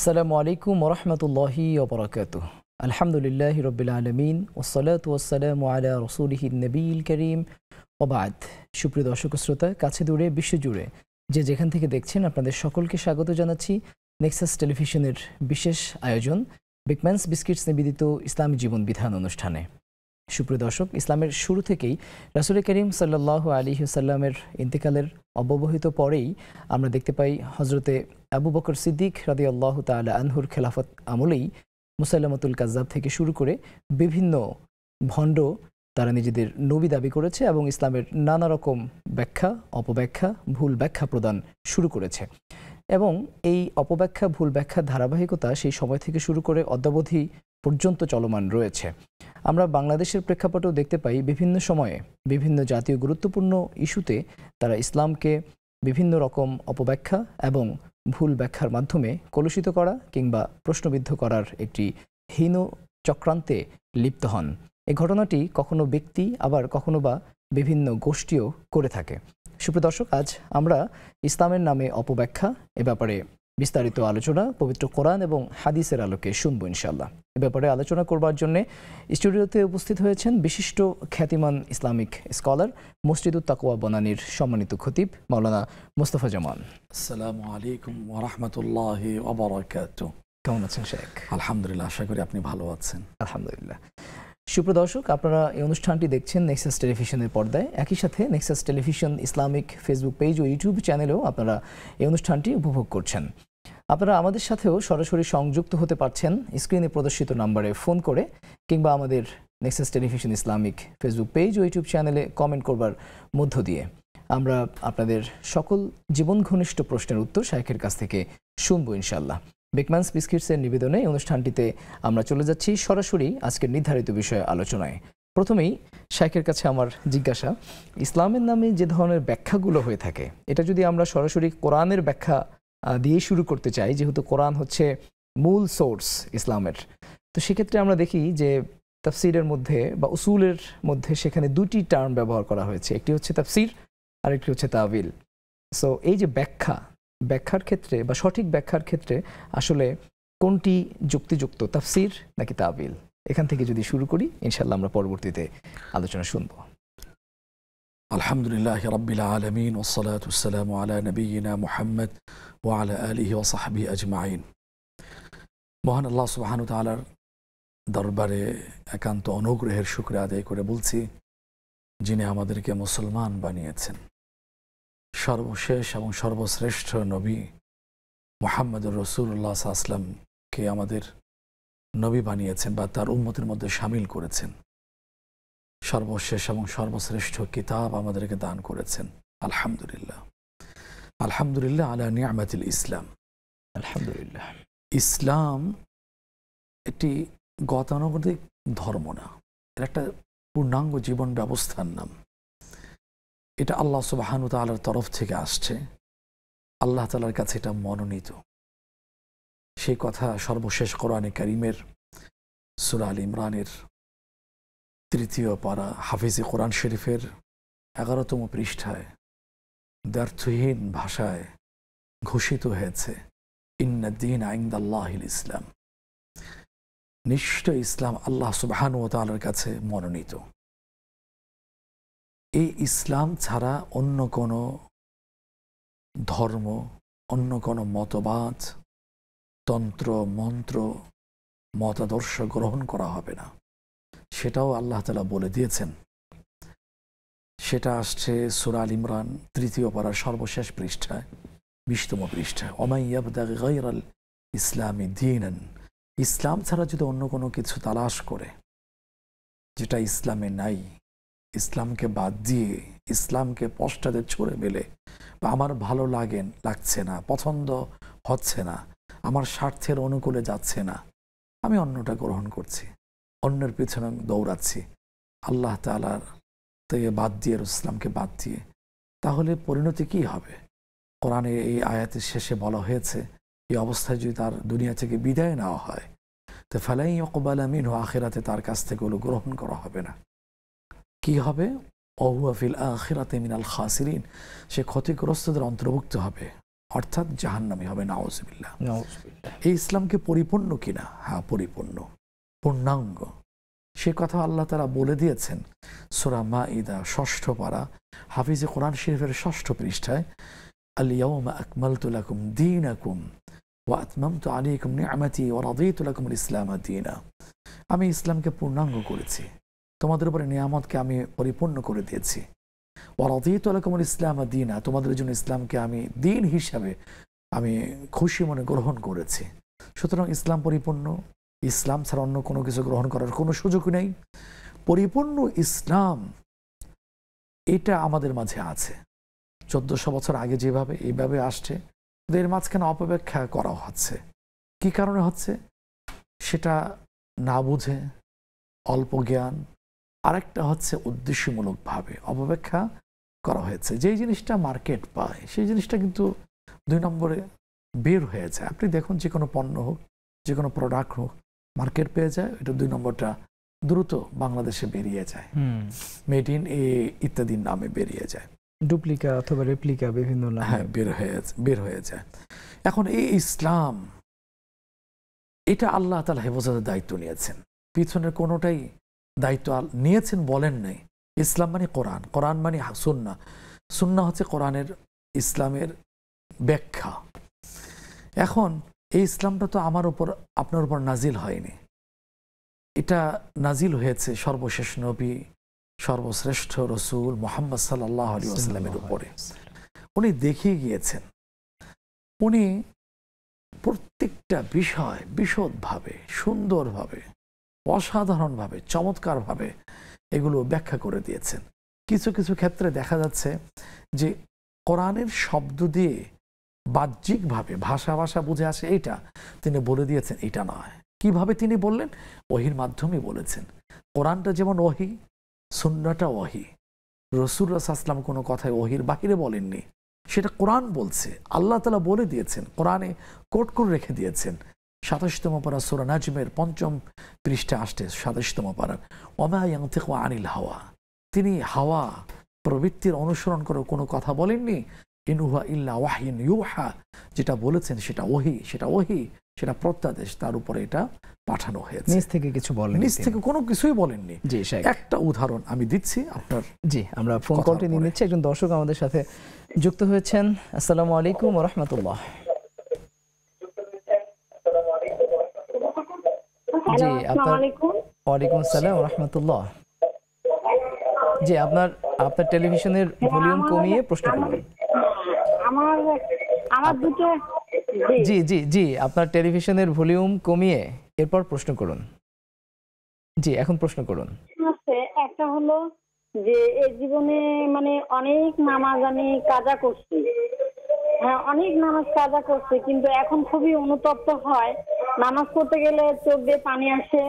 আসসালামু আলাইকুম ওয়া রাহমাতুল্লাহি ওয়া বারাকাতুহু। আলহামদুলিল্লাহি রাব্বিল আলামিন ওয়াসসালাতু ওয়াসসালামু আলা রাসূলিহিন নবিয়িল কারীম ওয়া বা'দ। সুপ্রিয় দর্শক শ্রোতা, কাছে দূরে বিশ্বজুড়ে যে যেখান থেকে দেখছেন আপনাদের সকলকে স্বাগত জানাচ্ছি নেক্সাস টেলিভিশনের বিশেষ আয়োজন বিগম্যানস বিস্কিটস নিবেদিত ইসলামী জীবন বিধান অনুষ্ঠানে। সুপ্রিয় দর্শক, ইসলামের শুরু থেকেই রাসূল করিম সাল্লাল্লাহু আলাইহি ওয়াসাল্লামের ইন্তেকালের অব্যবহিত পরেই আমরা দেখতে পাই হযরতে আবু বকর সিদ্দিক রাদিয়াল্লাহু তাআলা আনহুর খেলাফত আমলেই মুসাইলামাতুল কাজ্জাব থেকে শুরু করে বিভিন্ন ভণ্ড তারা নিজেদের নবী দাবি করেছে এবং ইসলামের নানা রকম ব্যাখ্যা, অপব্যাখ্যা, ভুল ব্যাখ্যা প্রদান শুরু করেছে। এবং এই অপব্যাখ্যা, ভুল ব্যাখ্যার ধারাবাহিকতা সেই সময় থেকে শুরু করে অদ্যাবধি পর্যন্ত চলমান রয়েছে। আমরা বাংলাদেশের প্রেক্ষাপটেও দেখতে পাই বিভিন্ন সময়ে বিভিন্ন জাতীয় গুরুত্বপূর্ণ ইস্যুতে তারা ইসলামকে বিভিন্ন রকম অপব্যাখ্যা এবং ভুল ব্যাখ্যার মাধ্যমে কলুষিত করা কিংবা প্রশ্নবিদ্ধ করার একটি হীন চক্রান্তে লিপ্ত হন। এই ঘটনাটি কখনো ব্যক্তি আবার কখনো বা বিভিন্ন গোষ্ঠীও করে থাকে। সুপ্রিয় দর্শক, আজ আমরা ইসলামের নামে অপব্যাখ্যা এ ব্যাপারে বিস্তারিত আলোচনা পবিত্র কোরআন এবং হাদিসের আলোকে শুনব ইনশাআল্লাহ। এ ব্যাপারে আলোচনা করবার জন্য স্টুডিওতে উপস্থিত হয়েছেন বিশিষ্ট খ্যাতিমান ইসলামিক স্কলার, মসজিদুত তাকওয়া বনানীর সম্মানিত খতিব মাওলানা মোস্তফা জামান। আসসালামু আলাইকুম ওয়া রাহমাতুল্লাহি ওয়া বারাকাতুহু। কেমন আছেন শেখ? আলহামদুলিল্লাহ, আশা করি আপনি ভালো আছেন। আলহামদুলিল্লাহ। সুপ্রিয় দর্শক, আপনারা এই অনুষ্ঠানটি দেখছেন নেক্সাস টেলিভিশনের পর্দায়। একই সাথে Nexus television Islamic Facebook page ও ইউটিউব চ্যানেলেও আপনারা এই অনুষ্ঠানটি উপভোগ করছেন। আপনারা আমাদের সাথেও সরাসরি সংযুক্ত হতে পারছেন স্ক্রিনে প্রদর্শিত নম্বরে ফোন করে কিংবা আমাদের Nexus television Islamic Facebook page ও ইউটিউব চ্যানেলে কমেন্ট করবার মধ্য দিয়ে আমরা আপনাদের সকল জীবন ঘনিষ্ঠ প্রশ্নের উত্তর শাইখের কাছ থেকে শুনবো ইনশাআল্লাহ। বিগম্যানস বিস্কিটসের নিবেদনে অনুষ্ঠানটিতে আমরা চলে যাচ্ছি সরাসরি আজকের নির্ধারিত বিষয়ে আলোচনায়। প্রথমেই শাইখের কাছে আমার জিজ্ঞাসা, ইসলামের নামে যে ধরনের ব্যাখ্যাগুলো হয়ে থাকে এটা যদি আমরা সরাসরি কোরআনের ব্যাখ্যা দিয়ে শুরু করতে চাই, যেহেতু কোরআন হচ্ছে মূল সোর্স ইসলামের, তো সেক্ষেত্রে আমরা দেখি যে তাফসিরের মধ্যে বা উসুলের মধ্যে সেখানে দুটি টার্ম ব্যবহার করা হয়েছে, একটি হচ্ছে তাফসির আর একটি হচ্ছে তাবিল। সো এই যে ব্যাখ্যার ক্ষেত্রে বা সঠিক ব্যাখ্যার ক্ষেত্রে আসলে কোনটি যুক্তিযুক্ত, তাফসির নাকি তাবিল? এখান থেকে যদি শুরু করি ইনশাআল্লাহ আমরা পরবর্তীতে আলোচনা শুনব। আলহামদুলিল্লাহি রাব্বিল আলামিন ওয়াসসালাতু ওয়াসসালামু আলা নবিয়িনা মুহাম্মদ ওয়া আলা আলিহি ওয়া সাহবিহি আজমাইন। মহান আল্লাহ সুবহানাহু ওয়া তাআলার দরবারে একান্ত অনুগ্রহের শুকরিয়া আদায় করে বলছি, যিনি আমাদেরকে মুসলমান বানিয়েছেন, সর্বশেষ এবং সর্বশ্রেষ্ঠ নবী মুহাম্মদুর রাসূলুল্লাহ সাল্লাল্লাহু আলাইহি ওয়াসাল্লামকে আমাদের নবী বানিয়েছেন বা তার উম্মতের মধ্যে শামিল করেছেন। সর্বশেষ এবং সর্বশ্রেষ্ঠ কিতাব আমাদেরকে দান করেছেন। আলহামদুলিল্লাহ, আলহামদুলিল্লাহ আলা নি'মাতিল ইসলাম। আলহামদুলিল্লাহ। ইসলাম একটি গতানুগতিক ধর্ম না, এটা একটা পূর্ণাঙ্গ জীবন ব্যবস্থার নাম। এটা আল্লাহ সুবহানাহু ওয়া তাআলার তরফ থেকে আসছে, আল্লাহ তাআলার কাছে এটা মনোনীত। সেই কথা সর্বশেষ কোরআনে কারীমের সূরা আল ইমরানের 3য় পারা হাফিজে কোরআন শরীফের 11তম পৃষ্ঠায় দ্ব্যর্থহীন ভাষায় ঘোষিত হয়েছে, ইন্নাদ-দীন ইনদাল্লাহিল ইসলাম। নিশ্চয় ইসলাম আল্লাহ সুবহানাহু ওয়া তাআলার কাছে মনোনীত। এই ইসলাম ছাড়া অন্য কোনো ধর্ম, অন্য কোনো মতবাদ, তন্ত্র মন্ত্র, মতাদর্শ গ্রহণ করা হবে না, সেটাও আল্লাহ তাআলা বলে দিয়েছেন। সেটা আসছে সূরা আল ইমরান 3য় পারার সর্বশেষ পৃষ্ঠায় 20তম পৃষ্ঠায়, ওমান ইয়াবতাগি গায়রাল ইসলামি দীনান। ইসলাম ছাড়া যদি অন্য কোনো কিছু তালাশ করে যেটা ইসলামে নাই, ইসলামকে বাদ দিয়ে ইসলামকে পশ্চাতে ছড়ে ফেলে, বা আমার ভালো লাগছে না, পছন্দ হচ্ছে না, আমার স্বার্থের অনুকূলে যাচ্ছে না, আমি অন্যটা গ্রহণ করছি, অন্যের পিছনে দৌড়াচ্ছি, আল্লাহ তাআলার থেকে বাদ দিয়ে, ইসলামকে বাদ দিয়ে, তাহলে পরিণতি কি হবে? কোরআনে এই আয়াতের শেষে বলা হয়েছে, এই অবস্থায় যদি তার দুনিয়া থেকে বিদায় নেওয়া হয়, তো ফালাই ইউকবালা মিনহু, আখিরাতে তার কাছ থেকে ওগুলো গ্রহণ করা হবে না। কি হবে? ওয়া হুয়া ফিল আখিরাতি মিনাল খাসিরিন, সে ক্ষতিগ্রস্তদের অন্তর্ভুক্ত হবে, অর্থাৎ জাহান্নামী হবে, নাউজুবিল্লাহ। এই ইসলামকে পরিপূর্ণ কিনা? হ্যাঁ, পরিপূর্ণ, পূর্ণাঙ্গ। সে কথা আল্লাহ তাআলা বলে দিয়েছেন সূরা মাঈদা 6ঠ পারা হাফিজে কোরআন শরীফের 6ঠ পৃষ্ঠায়, আল ইয়াউমা আকমালতু লাকুম দীনাকুম ওয়া আতমামতু আলাইকুম নি'মাতি ওয়া রাদিতু লাকুমুল ইসলামা দীনা। আমি ইসলামকে পূর্ণাঙ্গ করেছি, তোমাদের উপরে নিয়ামতকে আমি পরিপূর্ণ করে দিয়েছি। ওয়া রাদিতু লাকুমুল ইসলামা দীনা, তোমাদের জন্য ইসলামকে আমি দিন হিসাবে আমি খুশি মনে গ্রহণ করেছি। সুতরাং ইসলাম পরিপূর্ণ, ইসলাম ছাড়া অন্য কোনো কিছু গ্রহণ করার কোনো সুযোগ নেই। পরিপূর্ণ ইসলাম এটা আমাদের মাঝে আছে। 1400 বছর আগে যেভাবে এইভাবে আসছে, এর মাঝখানে অপব্যাখ্যা করা হচ্ছে। কি কারণে হচ্ছে সেটা না বুঝে, অল্প জ্ঞান, আরেকটা হচ্ছে উদ্দেশ্যমূলকভাবে অপব্যাখ্যা করা হয়েছে। যেই জিনিসটা মার্কেট পায় সেই জিনিসটা কিন্তু 2 নম্বরে বের হয়ে যায়। আপনি দেখুন, যে কোনো পণ্য হোক, যে কোনো প্রোডাক্ট হোক, মার্কেট পেয়ে যায়, এটা 2 নম্বরটা দ্রুত বাংলাদেশে বেরিয়ে যায়, মেড ইন ইত্যাদির নামে বেরিয়ে যায়, ডুপ্লিকা অথবা রেপ্লিকা বিভিন্ন নামে। হ্যাঁ, বের হয়ে যায়। এখন এই ইসলাম, এটা আল্লাহ তাআলা হেফাজতের দায়িত্ব নিয়েছেন, পিছনের কোনোটাই দায়িত্ব নিয়েছেন বলেন নাই। ইসলাম মানে কোরআন, কোরআন মানে সুন্নাহ, সুন্নাহ হচ্ছে কোরআনের ইসলামের ব্যাখ্যা। এখন এই ইসলামটা তো আমার উপর আপনার উপর নাজিল হয়নি, এটা নাজিল হয়েছে সর্বশেষ নবী, সর্বশ্রেষ্ঠ রসুল মুহাম্মদ সাল্লাল্লাহু আলাইহি ওয়াসাল্লামের উপরে। উনি দেখিয়ে গিয়েছেন, উনি প্রত্যেকটা বিষয় বিশদভাবে, সুন্দরভাবে, অসাধারণভাবে, চমৎকারভাবে এগুলো ব্যাখ্যা করে দিয়েছেন। কিছু কিছু ক্ষেত্রে দেখা যাচ্ছে যে কোরআনের শব্দ দিয়ে বাহ্যিকভাবে ভাষা বুঝে আসে, এইটা তিনি বলে দিয়েছেন, এটা নয়। কিভাবে তিনি বললেন? ওহির মাধ্যমে বলেছেন। কোরআনটা যেমন ওহি, সুন্নাহটা ওহি। রাসূলুল্লাহ সাল্লাল্লাহু আলাইহি ওয়াসাল্লাম কোনো কথায় ওহির বাহিরে বলেননি, সেটা কোরআন বলছে, আল্লাহ তাআলা বলে দিয়েছেন, কোরআনে কোট করে রেখে দিয়েছেন। 27তম পারা সূরা নাজমের 5ম পৃষ্ঠা আসছে, 27তম পারা, ওমা ইয়ানতিকু আনিল হাওয়া, তিনি হাওয়া প্রবৃত্তির অনুসরণ করে কোনো কথা বলেননি। ইন হুয়া ইল্লা ওয়াহয়ুন ইউহা, যেটা বলেছেন সেটা ওহি, সেটা প্রত্যাদেশ, তার উপরে এটা পাঠানো হয়েছে। নিজ থেকে কিছু বলেন, নিজ থেকে কোনো কিছুই বলেননি। জি, একটা উদাহরণ আমি দিচ্ছি আপনার। জি, আমরা ফোন কলটি নিয়ে নিচ্ছি। একজন দর্শক আমাদের সাথে যুক্ত হয়েছেন। আসসালামু আলাইকুম ওয়া রাহমাতুল্লাহ। জি, ওয়ালাইকুম আসসালাম ওয়া রাহমাতুল্লাহ। জি, আপনার টেলিভিশনের ভলিউম কমিয়ে প্রশ্ন করুন। আমার দুটো। জি জি জি, আপনার টেলিভিশনের ভলিউম কমিয়ে এরপর প্রশ্ন করুন। জি, এখন প্রশ্ন করুন। একটা হলো যে এই জীবনে মানে অনেক নামাজ আমি কাজা করছি, হ্যাঁ অনেক নামাজ কাজা করছি, কিন্তু এখন খুবই অনুতপ্ত হয়। নামাজ পড়তে গেলে চোখ দিয়ে পানি আসে,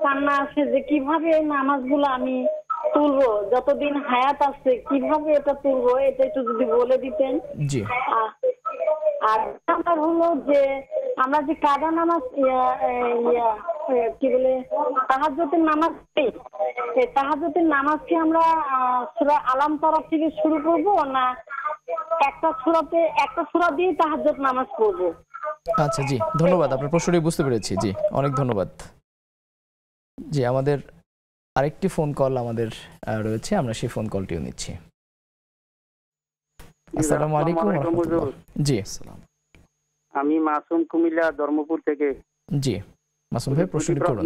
কান্না আসে, যে কিভাবে এই নামাজগুলো আমি তুলবো, যতদিন হায়াত আছে কিভাবে এটা তুলবো, এটা একটু যদি বলে দিতেন। জি। আর আমার হলো যে আমরা যে কাজা নামাজ কি বলে তাহাজ্জুদের নামাজ, এই তাহাজ্জুদের নামাজ কি আমরা সূরা আলাম তরফ থেকে শুরু করব, না একটা সূরা দিয়ে তাহাজ্জুদ নামাজ পড়ব? আচ্ছা, জি ধন্যবাদ, আপনার প্রশ্নটি বুঝতে পেরেছি। জি, অনেক ধন্যবাদ। জি, আমাদের আরেকটি ফোন কল আমাদের রয়েছে, আমরা সেই ফোন কলটিও নিচ্ছি। আসসালামু আলাইকুম ওয়া রাহমাতুল্লাহ। জি, আমি মাসুম, কুমিল্লা ধর্মপুর থেকে। জি, মাসুম ভাই প্রশ্নটি করুন।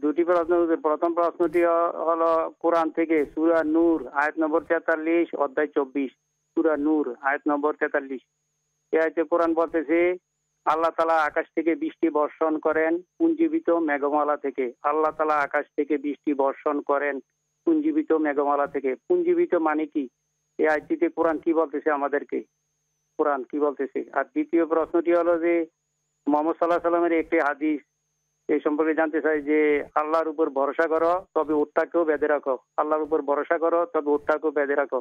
দুটি প্রশ্ন। প্রথম প্রশ্নটি হলো কোরআন থেকে সূরা নূর আয়াত নম্বর 43 অধ্যায় 24, সূরা নূর আয়াত নম্বর 43। এই আয়াতে কোরআন বলতেছে আল্লাহ তাআলা আকাশ থেকে বৃষ্টি বর্ষণ করেন পুঞ্জীবিত মেঘমালা থেকে। আল্লাহ তাআলা আকাশ থেকে বৃষ্টি বর্ষণ করেন পুঞ্জীবিত মেঘমালা থেকে। পুঞ্জীবিত মানে কি? এই আয়াতটিতে কোরআন কি বলতেছে আমাদেরকে? কোরআন কি বলতেছে? আর দ্বিতীয় প্রশ্নটি হলো যে মুহাম্মদ সাল্লাল্লাহু আলাইহি ওয়াসাল্লামের একটি হাদিস, এই সম্পর্কে জানতে চাই যে আল্লাহর উপর ভরসা করো তবে উটটাকেও বেঁধে রাখো, আল্লাহর উপর ভরসা করো তবে উটটাকেও বেঁধে রাখো,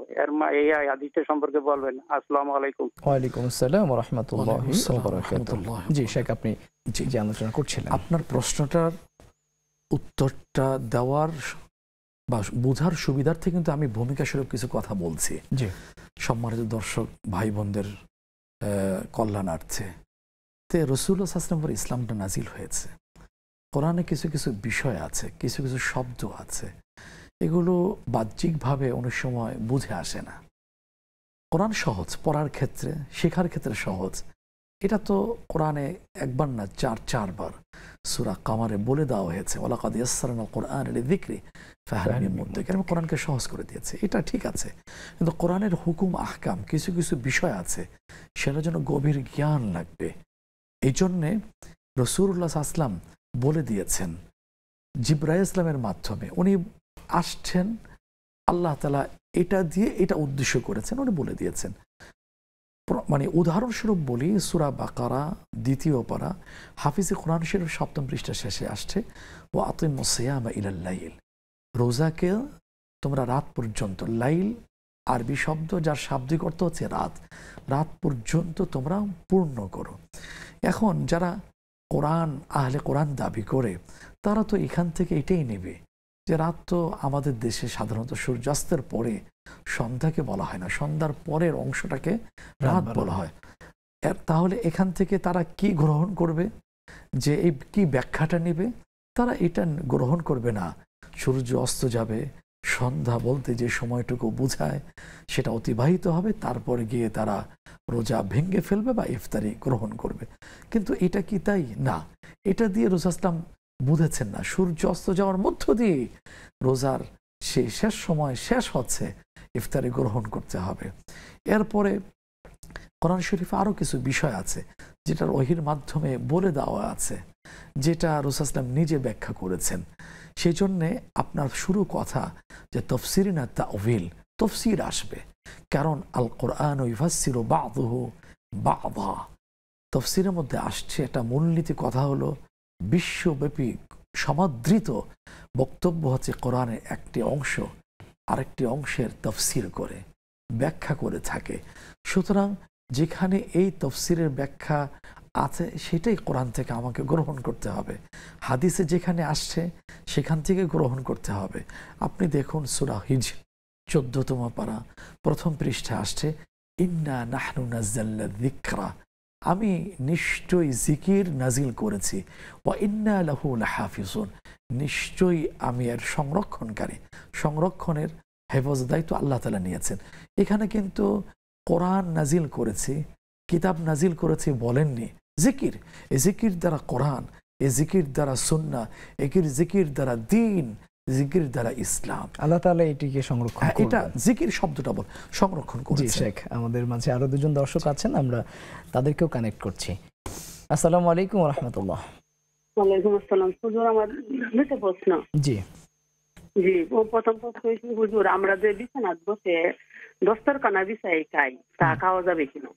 এই হাদিসটা সম্পর্কে বলবেন। আসসালামু আলাইকুম। ওয়ালাইকুম আসসালাম ওয়া রাহমাতুল্লাহি ওয়া বারাকাতুহু। জি শেখ, আপনি যে আলোচনা করছিলেন, আপনার প্রশ্নটার উত্তরটা দেওয়ার বা বোঝার সুবিধার্থে কিন্তু আমি ভূমিকা স্বরূপ কিছু কথা বলছি। জি, সম্মানিত দর্শক ভাই বোনদের কল্যাণার্থে, তে রাসূলুল্লাহ সাল্লাল্লাহু আলাইহি ওয়াসাল্লামের ইসলামটা নাজিল হয়েছে। কোরআনে কিছু কিছু বিষয় আছে, কিছু কিছু শব্দ আছে, এগুলো বাহ্যিকভাবে অনেক সময় বুঝে আসে না। কোরআন সহজ, পড়ার ক্ষেত্রে শেখার ক্ষেত্রে সহজ। এটা তো কোরআনে একবার না চারবার সূরা কামারে বলে দেওয়া হয়েছে, ওয়ালাকাদ ইয়াসসারনাল কোরআনা লিযিকরি ফাহাল মিন মুদ্দাকির। কোরআনকে সহজ করে দিয়েছে, এটা ঠিক আছে, কিন্তু কোরআনের হুকুম আহকাম কিছু কিছু বিষয় আছে, সেটার জন্য গভীর জ্ঞান লাগবে। এই জন্যে রাসূলুল্লাহ সাল্লাল্লাহু আলাইহি ওয়াসাল্লাম বলে দিয়েছেন জিবরাইল ইসলামের মাধ্যমে, উনি আসছেন, আল্লাহ তাআলা এটা দিয়ে এটা উদ্দেশ্য করেছেন, উনি বলে দিয়েছেন। মানে উদাহরণস্বরূপ বলি, সূরা বাকারা 2য় পারা হাফিজে কোরআন শরীফ 7ম পৃষ্ঠা শেষে আসছে, ওয়া আতিমুস সিয়ামা ইলাল লাইল, রোজাকে তোমরা রাত পর্যন্ত, লাইল আরবি শব্দ যার শাব্দিক অর্থ হচ্ছে রাত, রাত পর্যন্ত তোমরা পূর্ণ করো। এখন যারা কোরআন আহলে কোরআন দাবি করে, তারা তো এখান থেকে এটাই নেবে যে রাত তো আমাদের দেশে সাধারণত সূর্যাস্তের পরে সন্ধ্যাকে বলা হয় না, সন্ধ্যার পরের অংশটাকে রাত বলা হয়। তাহলে এখান থেকে তারা কি গ্রহণ করবে, যে এই কি ব্যাখ্যাটা নেবে? তারা এটা গ্রহণ করবে না, সূর্য অস্ত যাবে, সন্ধ্যা বলতে যে সময়টুকু বোঝায় সেটা অতিবাহিত হবে, তারপরে গিয়ে তারা রোজা ভেঙে ফেলবে বা ইফতারি গ্রহণ করবে। কিন্তু এটা কি তাই না? এটা দিয়ে রাসূল ইসলাম বুঝেছেন না, সূর্য অস্ত যাওয়ার মধ্য দিয়ে রোজার সেই শেষ সময় শেষ হচ্ছে, ইফতারি গ্রহণ করতে হবে। এরপরে কোরআন শরীফে আরও কিছু বিষয় আছে যেটার ওহীর মাধ্যমে বলে দেওয়া আছে, যেটা রাসূল ইসলাম নিজে ব্যাখ্যা করেছেন। সেই জন্যে আপনার শুরু কথা যে তাফসীর না তা'উইল, তাফসীর আসবে, কারণ আল কোরআন ইউফাসসিরু বা'দুহু বা'দা, তাফসীরের মধ্যে আসছে একটা মূলনীতি কথা হলো, বিশ্বব্যাপী সমাদৃত বক্তব্য হচ্ছে কোরআনের একটি অংশ আরেকটি অংশের তাফসীর করে ব্যাখ্যা করে থাকে। সুতরাং যেখানে এই তাফসীরের ব্যাখ্যা আছে সেটাই কোরআন থেকে আমাকে গ্রহণ করতে হবে, হাদিসে যেখানে আসছে সেখান থেকে গ্রহণ করতে হবে। আপনি দেখুন সূরা হিজর 14তম পারা 1ম পৃষ্ঠা আসছে, ইন্না নাহনু নাযালনা যিকরা, আমি নিশ্চয়ই জিকির নাজিল করেছি, ওয়া ইন্না লাহু লাহাফিজুন, নিশ্চয়ই আমি এর সংরক্ষণকারী, সংরক্ষণের হেফাজত দায়িত্ব আল্লাহ তাআলা নিয়েছেন। এখানে কিন্তু কোরআন নাজিল করেছি, কিতাব নাজিল করেছি বলেননি, জিকির, এই জিকির দ্বারা কোরআন, এই জিকির দ্বারা সুন্নাহ, জিকির দ্বারা দ্বীন, জিকির দ্বারা ইসলাম, আল্লাহ তাআলা এটিকে সংরক্ষণ করবেন। এটা জিকির শব্দটা বল সংরক্ষণ করেছে। জি শেখ, আমাদের মাঝে আরো দুজন দর্শক আছেন, আমরা তাদেরকেও কানেক্ট করছি। আসসালামু আলাইকুম ওয়া রাহমাতুল্লাহ। ওয়ালাইকুম আসসালাম। হুজুর, আমার দুটো প্রশ্ন। জি জি, প্রথম প্রশ্ন হচ্ছে হুজুর, আমরা যে বিছানাত বসে দস্তরখানা বিছাই খাই, তা খাওয়া যাবে কিনা?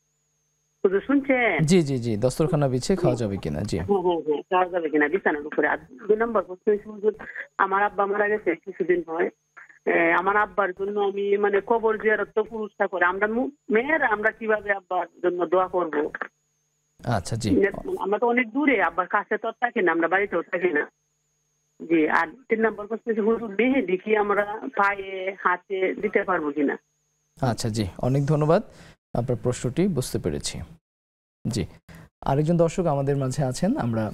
হুজুর শুনছেন? জি জি জি, দস্তরখানা বিছিয়ে খাওয়া যাবে কিনা? জি হ্যাঁ, খাওয়া যাবে কিনা বিছানার উপরে? আর 2 নম্বর প্রশ্ন হচ্ছে হুজুর, আমার আব্বা মারা গেছে কিছুদিন হয়, আমার আব্বার জন্য আমি মানে কবর জিয়ারত তো পুরুষটা করে, আমরা মেয়েরা আমরা কিভাবে আব্বার জন্য দোয়া করব? আচ্ছা জি, আমরা তো অনেক দূরে, আব্বার কাছে তো থাকি না, আমরা বাড়িতেও থাকি না। জি, আর 3 নম্বর প্রশ্ন হচ্ছে হুজুর, মেহেদি কি আমরা পায়ে হাতে দিতে পারবো কিনা? আচ্ছা জি, অনেক ধন্যবাদ, আপনার প্রশ্নটি বুঝতে পেরেছি। জি, আরেকজন দর্শক আমাদের মাঝে আছেন, আমরা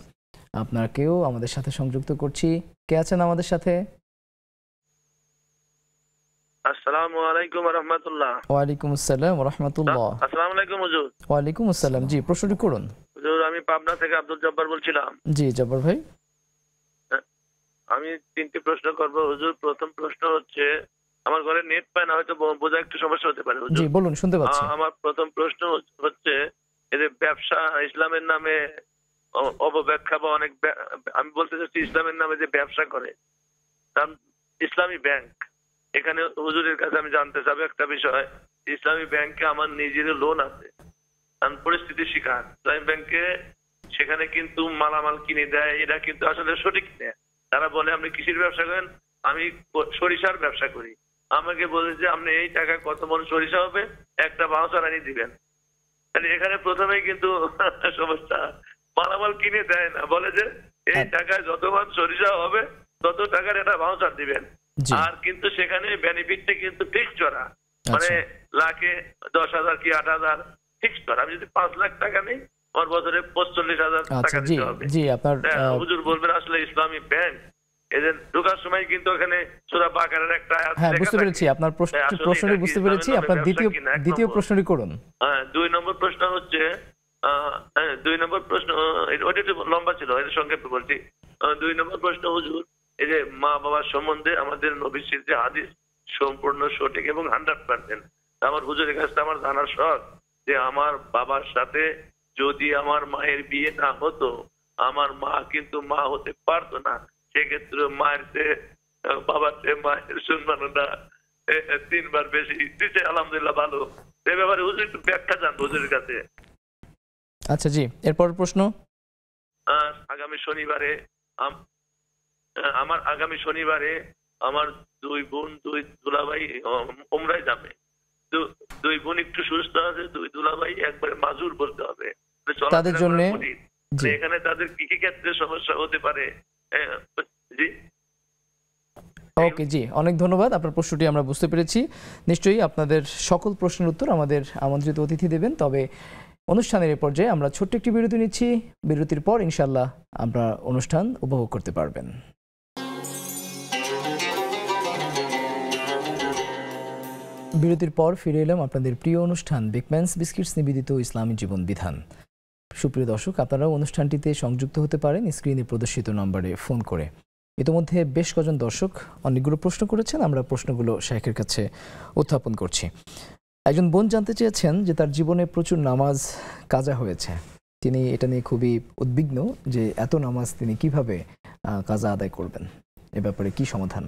আপনাকেও আমাদের সাথে সংযুক্ত করছি। কে আছেন আমাদের সাথে? আসসালামু আলাইকুম ওয়া রাহমাতুল্লাহ। ওয়ালাইকুম আসসালাম ওয়া রাহমাতুল্লাহ। আসসালামু আলাইকুম হুজুর। ওয়ালাইকুম আসসালাম। জি, প্রশ্নটি করুন। হুজুর, আমি পাবনা থেকে আব্দুল জব্বার বলছিলাম। জি জব্বার ভাই, আমি 3টি প্রশ্ন করব হুজুর। প্রথম প্রশ্ন হচ্ছে, আমার ঘরে নেট পায় না, হয়তো বোঝা একটু সমস্যা হতে পারে হুজুর। জি বলুন, শুনতে পাচ্ছি। আমার প্রথম প্রশ্ন হচ্ছে, এই যে ব্যবসা ইসলামের নামে অপব্যাখ্যা বা অনেক, আমি বলতে চাচ্ছি ইসলামের নামে যে ব্যবসা করে, তার ইসলামী ব্যাংক, এখানে হুজুরের কাছে আমি জানতে চাবো একটা বিষয়। ইসলামী ব্যাংকে আমার নিজের লোন আছে, আমি পরিস্থিতির শিকার। ইসলামী ব্যাংকে সেখানে কিন্তু মালামাল কিনে দেয়, এটা কিন্তু আসলে সঠিক না। তারা বলে আপনি কৃষির ব্যবসা করেন, আমি সরিষার ব্যবসা করি। আমাকে বলে যে আপনি এই টাকা কত মন সরিষা হবে, একটা বাউচার আনি দিবেন। তাহলে এখানে প্রথমেই কিন্তু সমস্যা, মালামাল কিনে দেয় না, বলে যে এই টাকায় যত মান সরিষা হবে তত টাকার একটা বাউচার দিবেন। আর কিন্তু সেখানে বেনিফিটটা কিন্তু ফিক্স করা, মানে আচ্ছা। লাখে 10,000 কি 8,000 ফিক্স করা। আমি যদি 5 লাখ টাকা নেই, আমার বছরে 45,000 আচ্ছা, টাকা জি দিতে হবে। জি আপনার হুজুর বলবেন আসলে ইসলামী ব্যাংক এদের ঢোকার সময় কিন্তু ওখানে সূরা বাকারার একটা আয়াত হ্যাঁ লেখা বুঝতে থাকে। পেরেছি, আপনার আসলে প্রশ্নটি এটা কি বুঝতে পেরেছি। ইসলামের আপনার নামে দ্বিতীয় ব্যবসা কিনা? এক দ্বিতীয় নম্বর। প্রশ্নটি করুন। 2 নম্বর প্রশ্ন হচ্ছে 2 নম্বর প্রশ্ন, ওইটা একটু লম্বা ছিল, এটা সংক্ষেপে বলছি। 2 নম্বর প্রশ্ন হুজুর, এই যে মা বাবার সম্বন্ধে আমাদের নবীর যে হাদিস সম্পূর্ণ সঠিক এবং 100%। আমার হুজুরের কাছে আমার জানার শখ যে আমার বাবার সাথে যদি আমার মায়ের বিয়ে না হতো, আমার মা কিন্তু মা হতে পারতো না। সেক্ষেত্রে মায়ের চেয়ে বাবার চেয়ে মায়ের সম্মাননা 3 বার বেশি দিতে আলহামদুলিল্লাহ ভালো। এ ব্যাপারে হুজুর একটু ব্যাখ্যা চান হুজুরের কাছে। আচ্ছা জি, এরপর প্রশ্ন। আগামী শনিবারে আমার 2 বোন 2 দুলাভাই উমরায় যাবে। 2 বোন একটু সুস্থ আছে, 2 দুলাভাই একবারে মাজুর বলতে হবে। তাদের জন্য জি এখানে তাদের কি কি ক্ষেত্রে সমস্যা হতে পারে? জি ওকে জি, অনেক ধন্যবাদ। আপনার প্রশ্নটি আমরা বুঝতে পেরেছি। নিশ্চয়ই আপনাদের সকল প্রশ্নের উত্তর আমাদের আমন্ত্রিত অতিথি দেবেন। তবে অনুষ্ঠানের এই পর্যায়ে আমরা ছোট্ট একটি বিরতি নিচ্ছি। বিরতির পর ইনশাআল্লাহ আমরা অনুষ্ঠান উপভোগ করতে পারবেন। বিরতির পর ফিরে এলাম আপনাদের প্রিয় অনুষ্ঠান বেকম্যানস বিস্কিটস নিবেদিত ইসলামী জীবন বিধান। সুপ্রিয় দর্শক, আপনারাও অনুষ্ঠানটিতে সংযুক্ত হতে পারেন স্ক্রিনে প্রদর্শিত নম্বরে ফোন করে। ইতিমধ্যে বেশ কজন দর্শক অনেকগুলো প্রশ্ন করেছেন, আমরা প্রশ্নগুলো শাইখের কাছে উত্থাপন করছি। একজন বোন জানতে চেয়েছেন যে তার জীবনে প্রচুর নামাজ কাজা হয়েছে, তিনি এটা নিয়ে খুবই উদ্বিগ্ন যে এত নামাজ তিনি কিভাবে কাজা আদায় করবেন, এ ব্যাপারে কি সমাধান?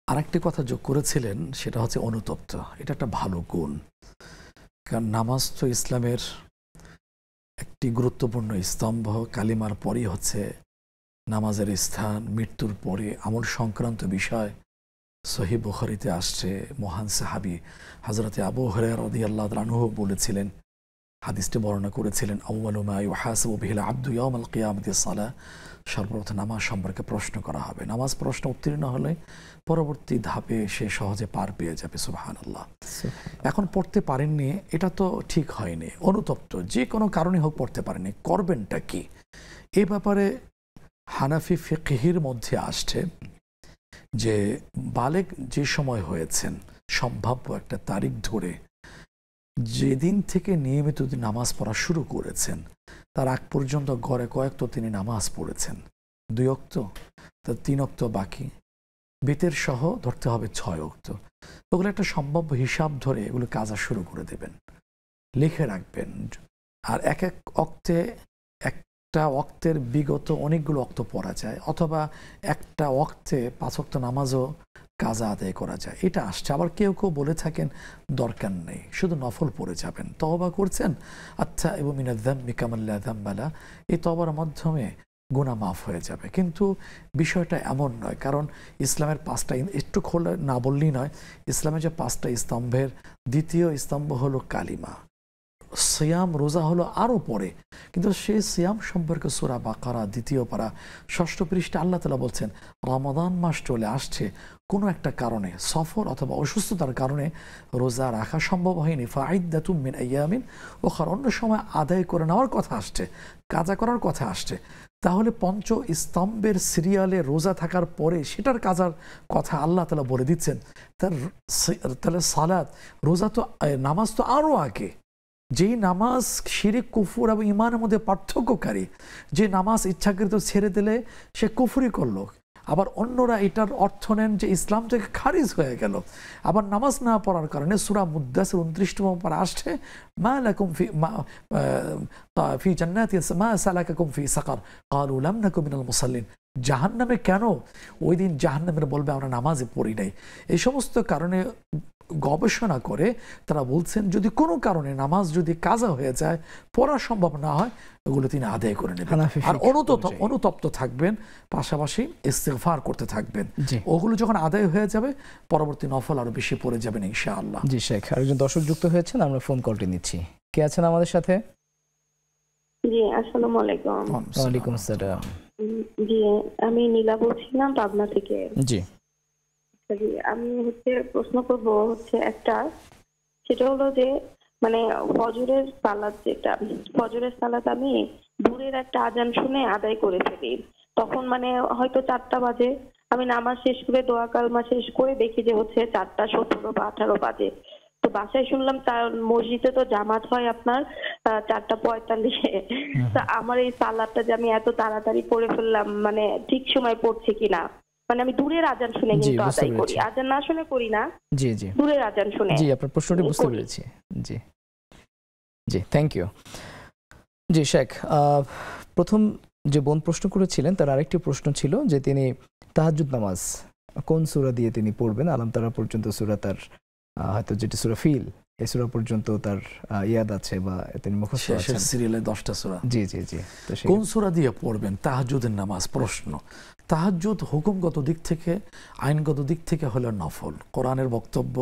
আরেকটি কথা যোগ করেছিলেন, সেটা হচ্ছে অনুতপ্ত। এটা একটা ভালো গুণ, কারণ নামাজ তো ইসলামের একটি গুরুত্বপূর্ণ স্তম্ভ। কালিমার পরই হচ্ছে নামাজের স্থান, মৃত্যুর পরে আমল সংক্রান্ত বিষয়। সহিহ বুখারীতে আসছে, মহান সাহাবী হযরতে আবু হুরায়রা রাদিয়াল্লাহু আনহু বলেছিলেন, হাদিসটি বর্ণনা করেছিলেন, আউয়ালু মা ইউহাসাবু বিহিল আবদু ইয়াউমাল কিয়ামাতি সালাহ। সর্বপ্রথম নামাজ সম্পর্কে প্রশ্ন করা হবে। নামাজ প্রশ্ন উত্তীর্ণ হলে পরবর্তী ধাপে সে সহজে পার পেয়ে যাবে। সুবহানাল্লাহ। এখন পড়তে পারেননি, এটা তো ঠিক হয়নি। অনুতপ্ত, যে কোনো কারণে হোক পড়তে পারেননি, করবেনটা কি? এই ব্যাপারে হানাফি ফিকহির মধ্যে আসছে যে বালেগ যে সময় হয়েছেন, সম্ভাব্য একটা তারিখ ধরে যেদিন থেকে নিয়মিত নামাজ পড়া শুরু করেছেন তার আগ পর্যন্ত গড়ে কয়েকটা তিনি নামাজ পড়েছেন, 2 ওয়াক্ত, তার 3 ওয়াক্ত বাকি, বেতের সহ ধরতে হবে 6 ওয়াক্ত। ওগুলো একটা সম্ভাব্য হিসাব ধরে এগুলো কাজা শুরু করে দেবেন, লিখে রাখবেন। আর এক এক ওয়াক্তে, একটা ওয়াক্তের বিগত অনেকগুলো ওয়াক্ত পড়া যায়, অথবা একটা ওয়াক্তে 5 ওয়াক্ত নামাজও কাজা আদায় করা যায়, এটা আসছে। আবার কেউ কেউ বলে থাকেন দরকার নেই, শুধু নফল পড়ে যাবেন, তওবা করছেন, আচ্ছা এবং মিনায-যামবি কামা লা যামবা লা, এই তওবার মাধ্যমে গুনাহ মাফ হয়ে যাবে। কিন্তু বিষয়টা এমন নয়, কারণ ইসলামের 5টা, একটু খোলা না বললেই নয়, ইসলামের যে 5টা স্তম্ভের দ্বিতীয় স্তম্ভ হলো কালিমা। সিয়াম, রোজা হলো আরও পরে, কিন্তু সেই সিয়াম সম্পর্কে সূরা বাকারা 2য় পারা 6ষ্ঠ পৃষ্ঠা আল্লাহ তাআলা বলছেন, রমাদান মাস চলে আসছে, কোনো একটা কারণে, সফর অথবা অসুস্থতার কারণে রোজা রাখা সম্ভব হয়নি, ফাইদ্দাতুম মিন আইয়ামিন উখরা, অন্য সময় আদায় করে নেওয়ার কথা আসছে, কাজা করার কথা আসছে। তাহলে 5 স্তম্ভের সিরিয়ালে রোজা থাকার পরে সেটার কাজার কথা আল্লাহ তাআলা বলে দিচ্ছেন। তাহলে সালাত, রোজা তো, নামাজ তো আরও আগে। যেই নামাজ শিরিক, কুফর এবং ইমানের মধ্যে পার্থক্যকারী, যে নামাজ ইচ্ছাকৃত ছেড়ে দিলে সে কুফরি করলো, আবার অন্যরা এটার অর্থ নেন যে ইসলাম থেকে খারিজ হয়ে গেল। আবার নামাজ না পড়ার কারণে সূরা মুদ্দাসির 29তম পারা আসছে, মা লাকুম ফি জান্নাতি মা সালাকাকুম ফি সাকার ক্বালু লাম নাকু মিনাল মুসাল্লিন। জাহান্নামে কেন? ওই দিন জাহান্নামের বলবে আমরা নামাজে পড়ি নাই। এই সমস্ত কারণে গবেষণা করে তারা বলছেন যদি কোনো কারণে নামাজ যদি কাজা হয়ে যায়, পড়া সম্ভব না হয়, ওগুলো তিনি আদায় করে নেবেন। আর অনুতপ্ত থাকবেন, পাশাপাশি ইস্তিগফার করতে থাকবেন। ওগুলো যখন আদায় হয়ে যাবে, পরবর্তী নফল আরো বেশি পড়ে যাবেন ইনশাআল্লাহ। জি শেখ, আরেকজন দর্শক যুক্ত হয়েছেন, আমরা ফোন কলটি নিচ্ছি। কে আছেন আমাদের সাথে? জি, আসসালামু আলাইকুম। ওয়ালাইকুম আসসালাম। জি, আমি নীলা বলছিলাম পাবনা থেকে। জি। আমি প্রশ্ন করব একটা, সেটা হলো যে মানে ফজরের সালাত আমি দূরের একটা আজান শুনে আদায় করে ফেলি। তখন মানে হয়তো 4টা বাজে, আমি নামাজ শেষ করে দোয়া কালমা শেষ করে দেখি যে 4:17 বা 18 বাজে। তো বাসায় শুনলাম তার মসজিদে তো জামাত হয় আপনার 4:45-এ। তো আমার এই সালাতটা যে আমি এত তাড়াতাড়ি পড়ে ফেললাম, মানে ঠিক সময় পড়ছে কিনা, মানে আমি দূরের আজান শুনে কিন্তু আদায় করি, আজান না শুনে করি না। জি জি, দূরের আজান শুনে। জি, আপনার প্রশ্নটি বুঝতে পেরেছি। জি জি, থ্যাংক ইউ। জি শেখ, প্রথম যে বোন প্রশ্ন করেছিলেন তার আরেকটি প্রশ্ন ছিল যে তিনি তাহাজ্জুদ নামাজ কোন সূরা দিয়ে তিনি পড়বেন। আলাম তারা পর্যন্ত সূরা তার হয়তো যেটি সূরা ফিল, এই সূরা পর্যন্ত তার ইয়াদ আছে বা তিনি মুখস্থ আছেন। সিরিয়ালে 10টা সূরা। জি জি জি, তো কোন সূরা দিয়ে পড়বেন তাহাজ্জুদের নামাজ? প্রশ্ন। তাহাজ্জুদ হুকুমগত দিক থেকে, আইনগত দিক থেকে হলো নফল। কোরআনের বক্তব্য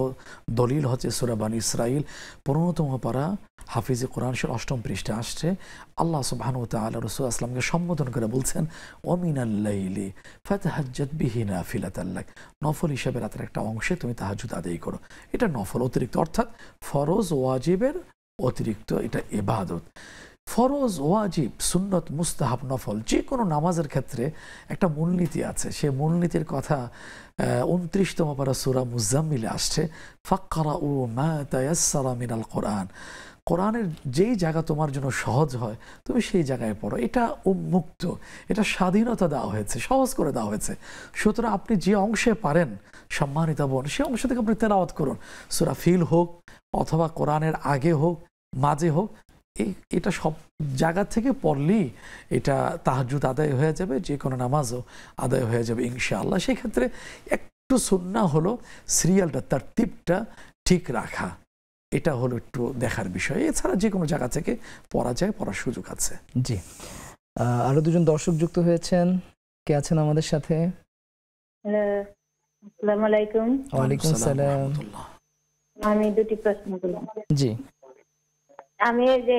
দলিল হচ্ছে সূরা বানী ইসরাইল 15তম পারা হাফিজে কোরআন 8ম পৃষ্ঠা আসছে। আল্লাহ সুবহানাহু ওয়া তাআলা রাসূল আসলামকে সম্বোধন করে বলছেন ওয়ামিনাল লাইলি ফাতাহাজ্জাদ বিহি নাফিলাতাল লাক, নফল হিসেবে রাতের একটা অংশে তুমি তাহাজ্জুদ আদায় করো। এটা নফল অতিরিক্ত, অর্থাৎ ফরজ ওয়াজিবের অতিরিক্ত, এটা ইবাদত। ফরজ ওয়াজিব সুন্নত মুস্তাহাব নফল যে কোনো নামাজের ক্ষেত্রে একটা মূলনীতি আছে। সে মূলনীতির কথা 29তম পারা সূরা মুজাম্মিলে আসছে, ফাক্কারাউ মা তায়াসসারা মিনাল কোরআন। কোরআনের যেই জায়গা তোমার জন্য সহজ হয় তুমি সেই জায়গায় পড়ো। এটা উন্মুক্ত, এটা স্বাধীনতা দেওয়া হয়েছে, সহজ করে দেওয়া হয়েছে। সুতরাং আপনি যে অংশে পারেন সম্মানিত বোন, সে অংশ থেকে আপনি তেলাওয়াত করুন। সূরা ফিল হোক অথবা কোরআনের আগে হোক মাঝে হোক, এটা সব জায়গা থেকে পড়লেই এটা তাহাজ্জুদ আদায় হয়ে যাবে, যে কোনো নামাজও আদায় হয়ে যাবে ইনশাআল্লাহ। সেক্ষেত্রে একটু সুন্নাহ হলো সিরিয়ালটা, তার টিপটা ঠিক রাখা, এটা হলো একটু দেখার বিষয়। এছাড়া যে কোনো জায়গা থেকে পড়া যায়, পড়ার সুযোগ আছে। জি, আরো দুজন দর্শক যুক্ত হয়েছেন। কে আছেন আমাদের সাথে? আসসালামু আলাইকুম। ওয়ালাইকুম আসসালাম। আমি দুটি প্রশ্ন করলাম। জি, আমি যে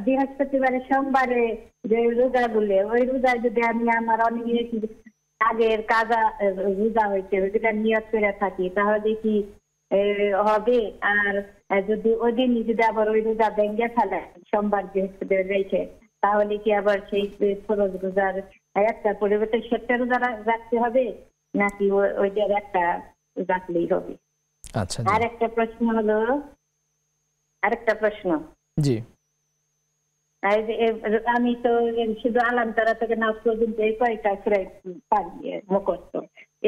বৃহস্পতিবারে সোমবারে যে রোজা বলে, ওই রোজা যদি আমি আমার অনেক আগের কাজা রোজা হয়েছে যেটা নিয়ত করে থাকি, তাহলে কি হবে? আর যদি ওই দিন যদি আবার ওই রোজা ভেঙে ফেলে সোমবার বৃহস্পতিবার রেখে, তাহলে কি আবার সেই ফরজ রোজার একটা পরিবর্তে সেটা রোজা রাখতে হবে, নাকি ওইটার একটা রাখলেই হবে? আচ্ছা। আরেকটা প্রশ্ন জি, আমি তো শুধু আলাম তারা থেকে নাচ পর্যন্ত এই কয়েকটা সুরাই পারি মুখস্থ।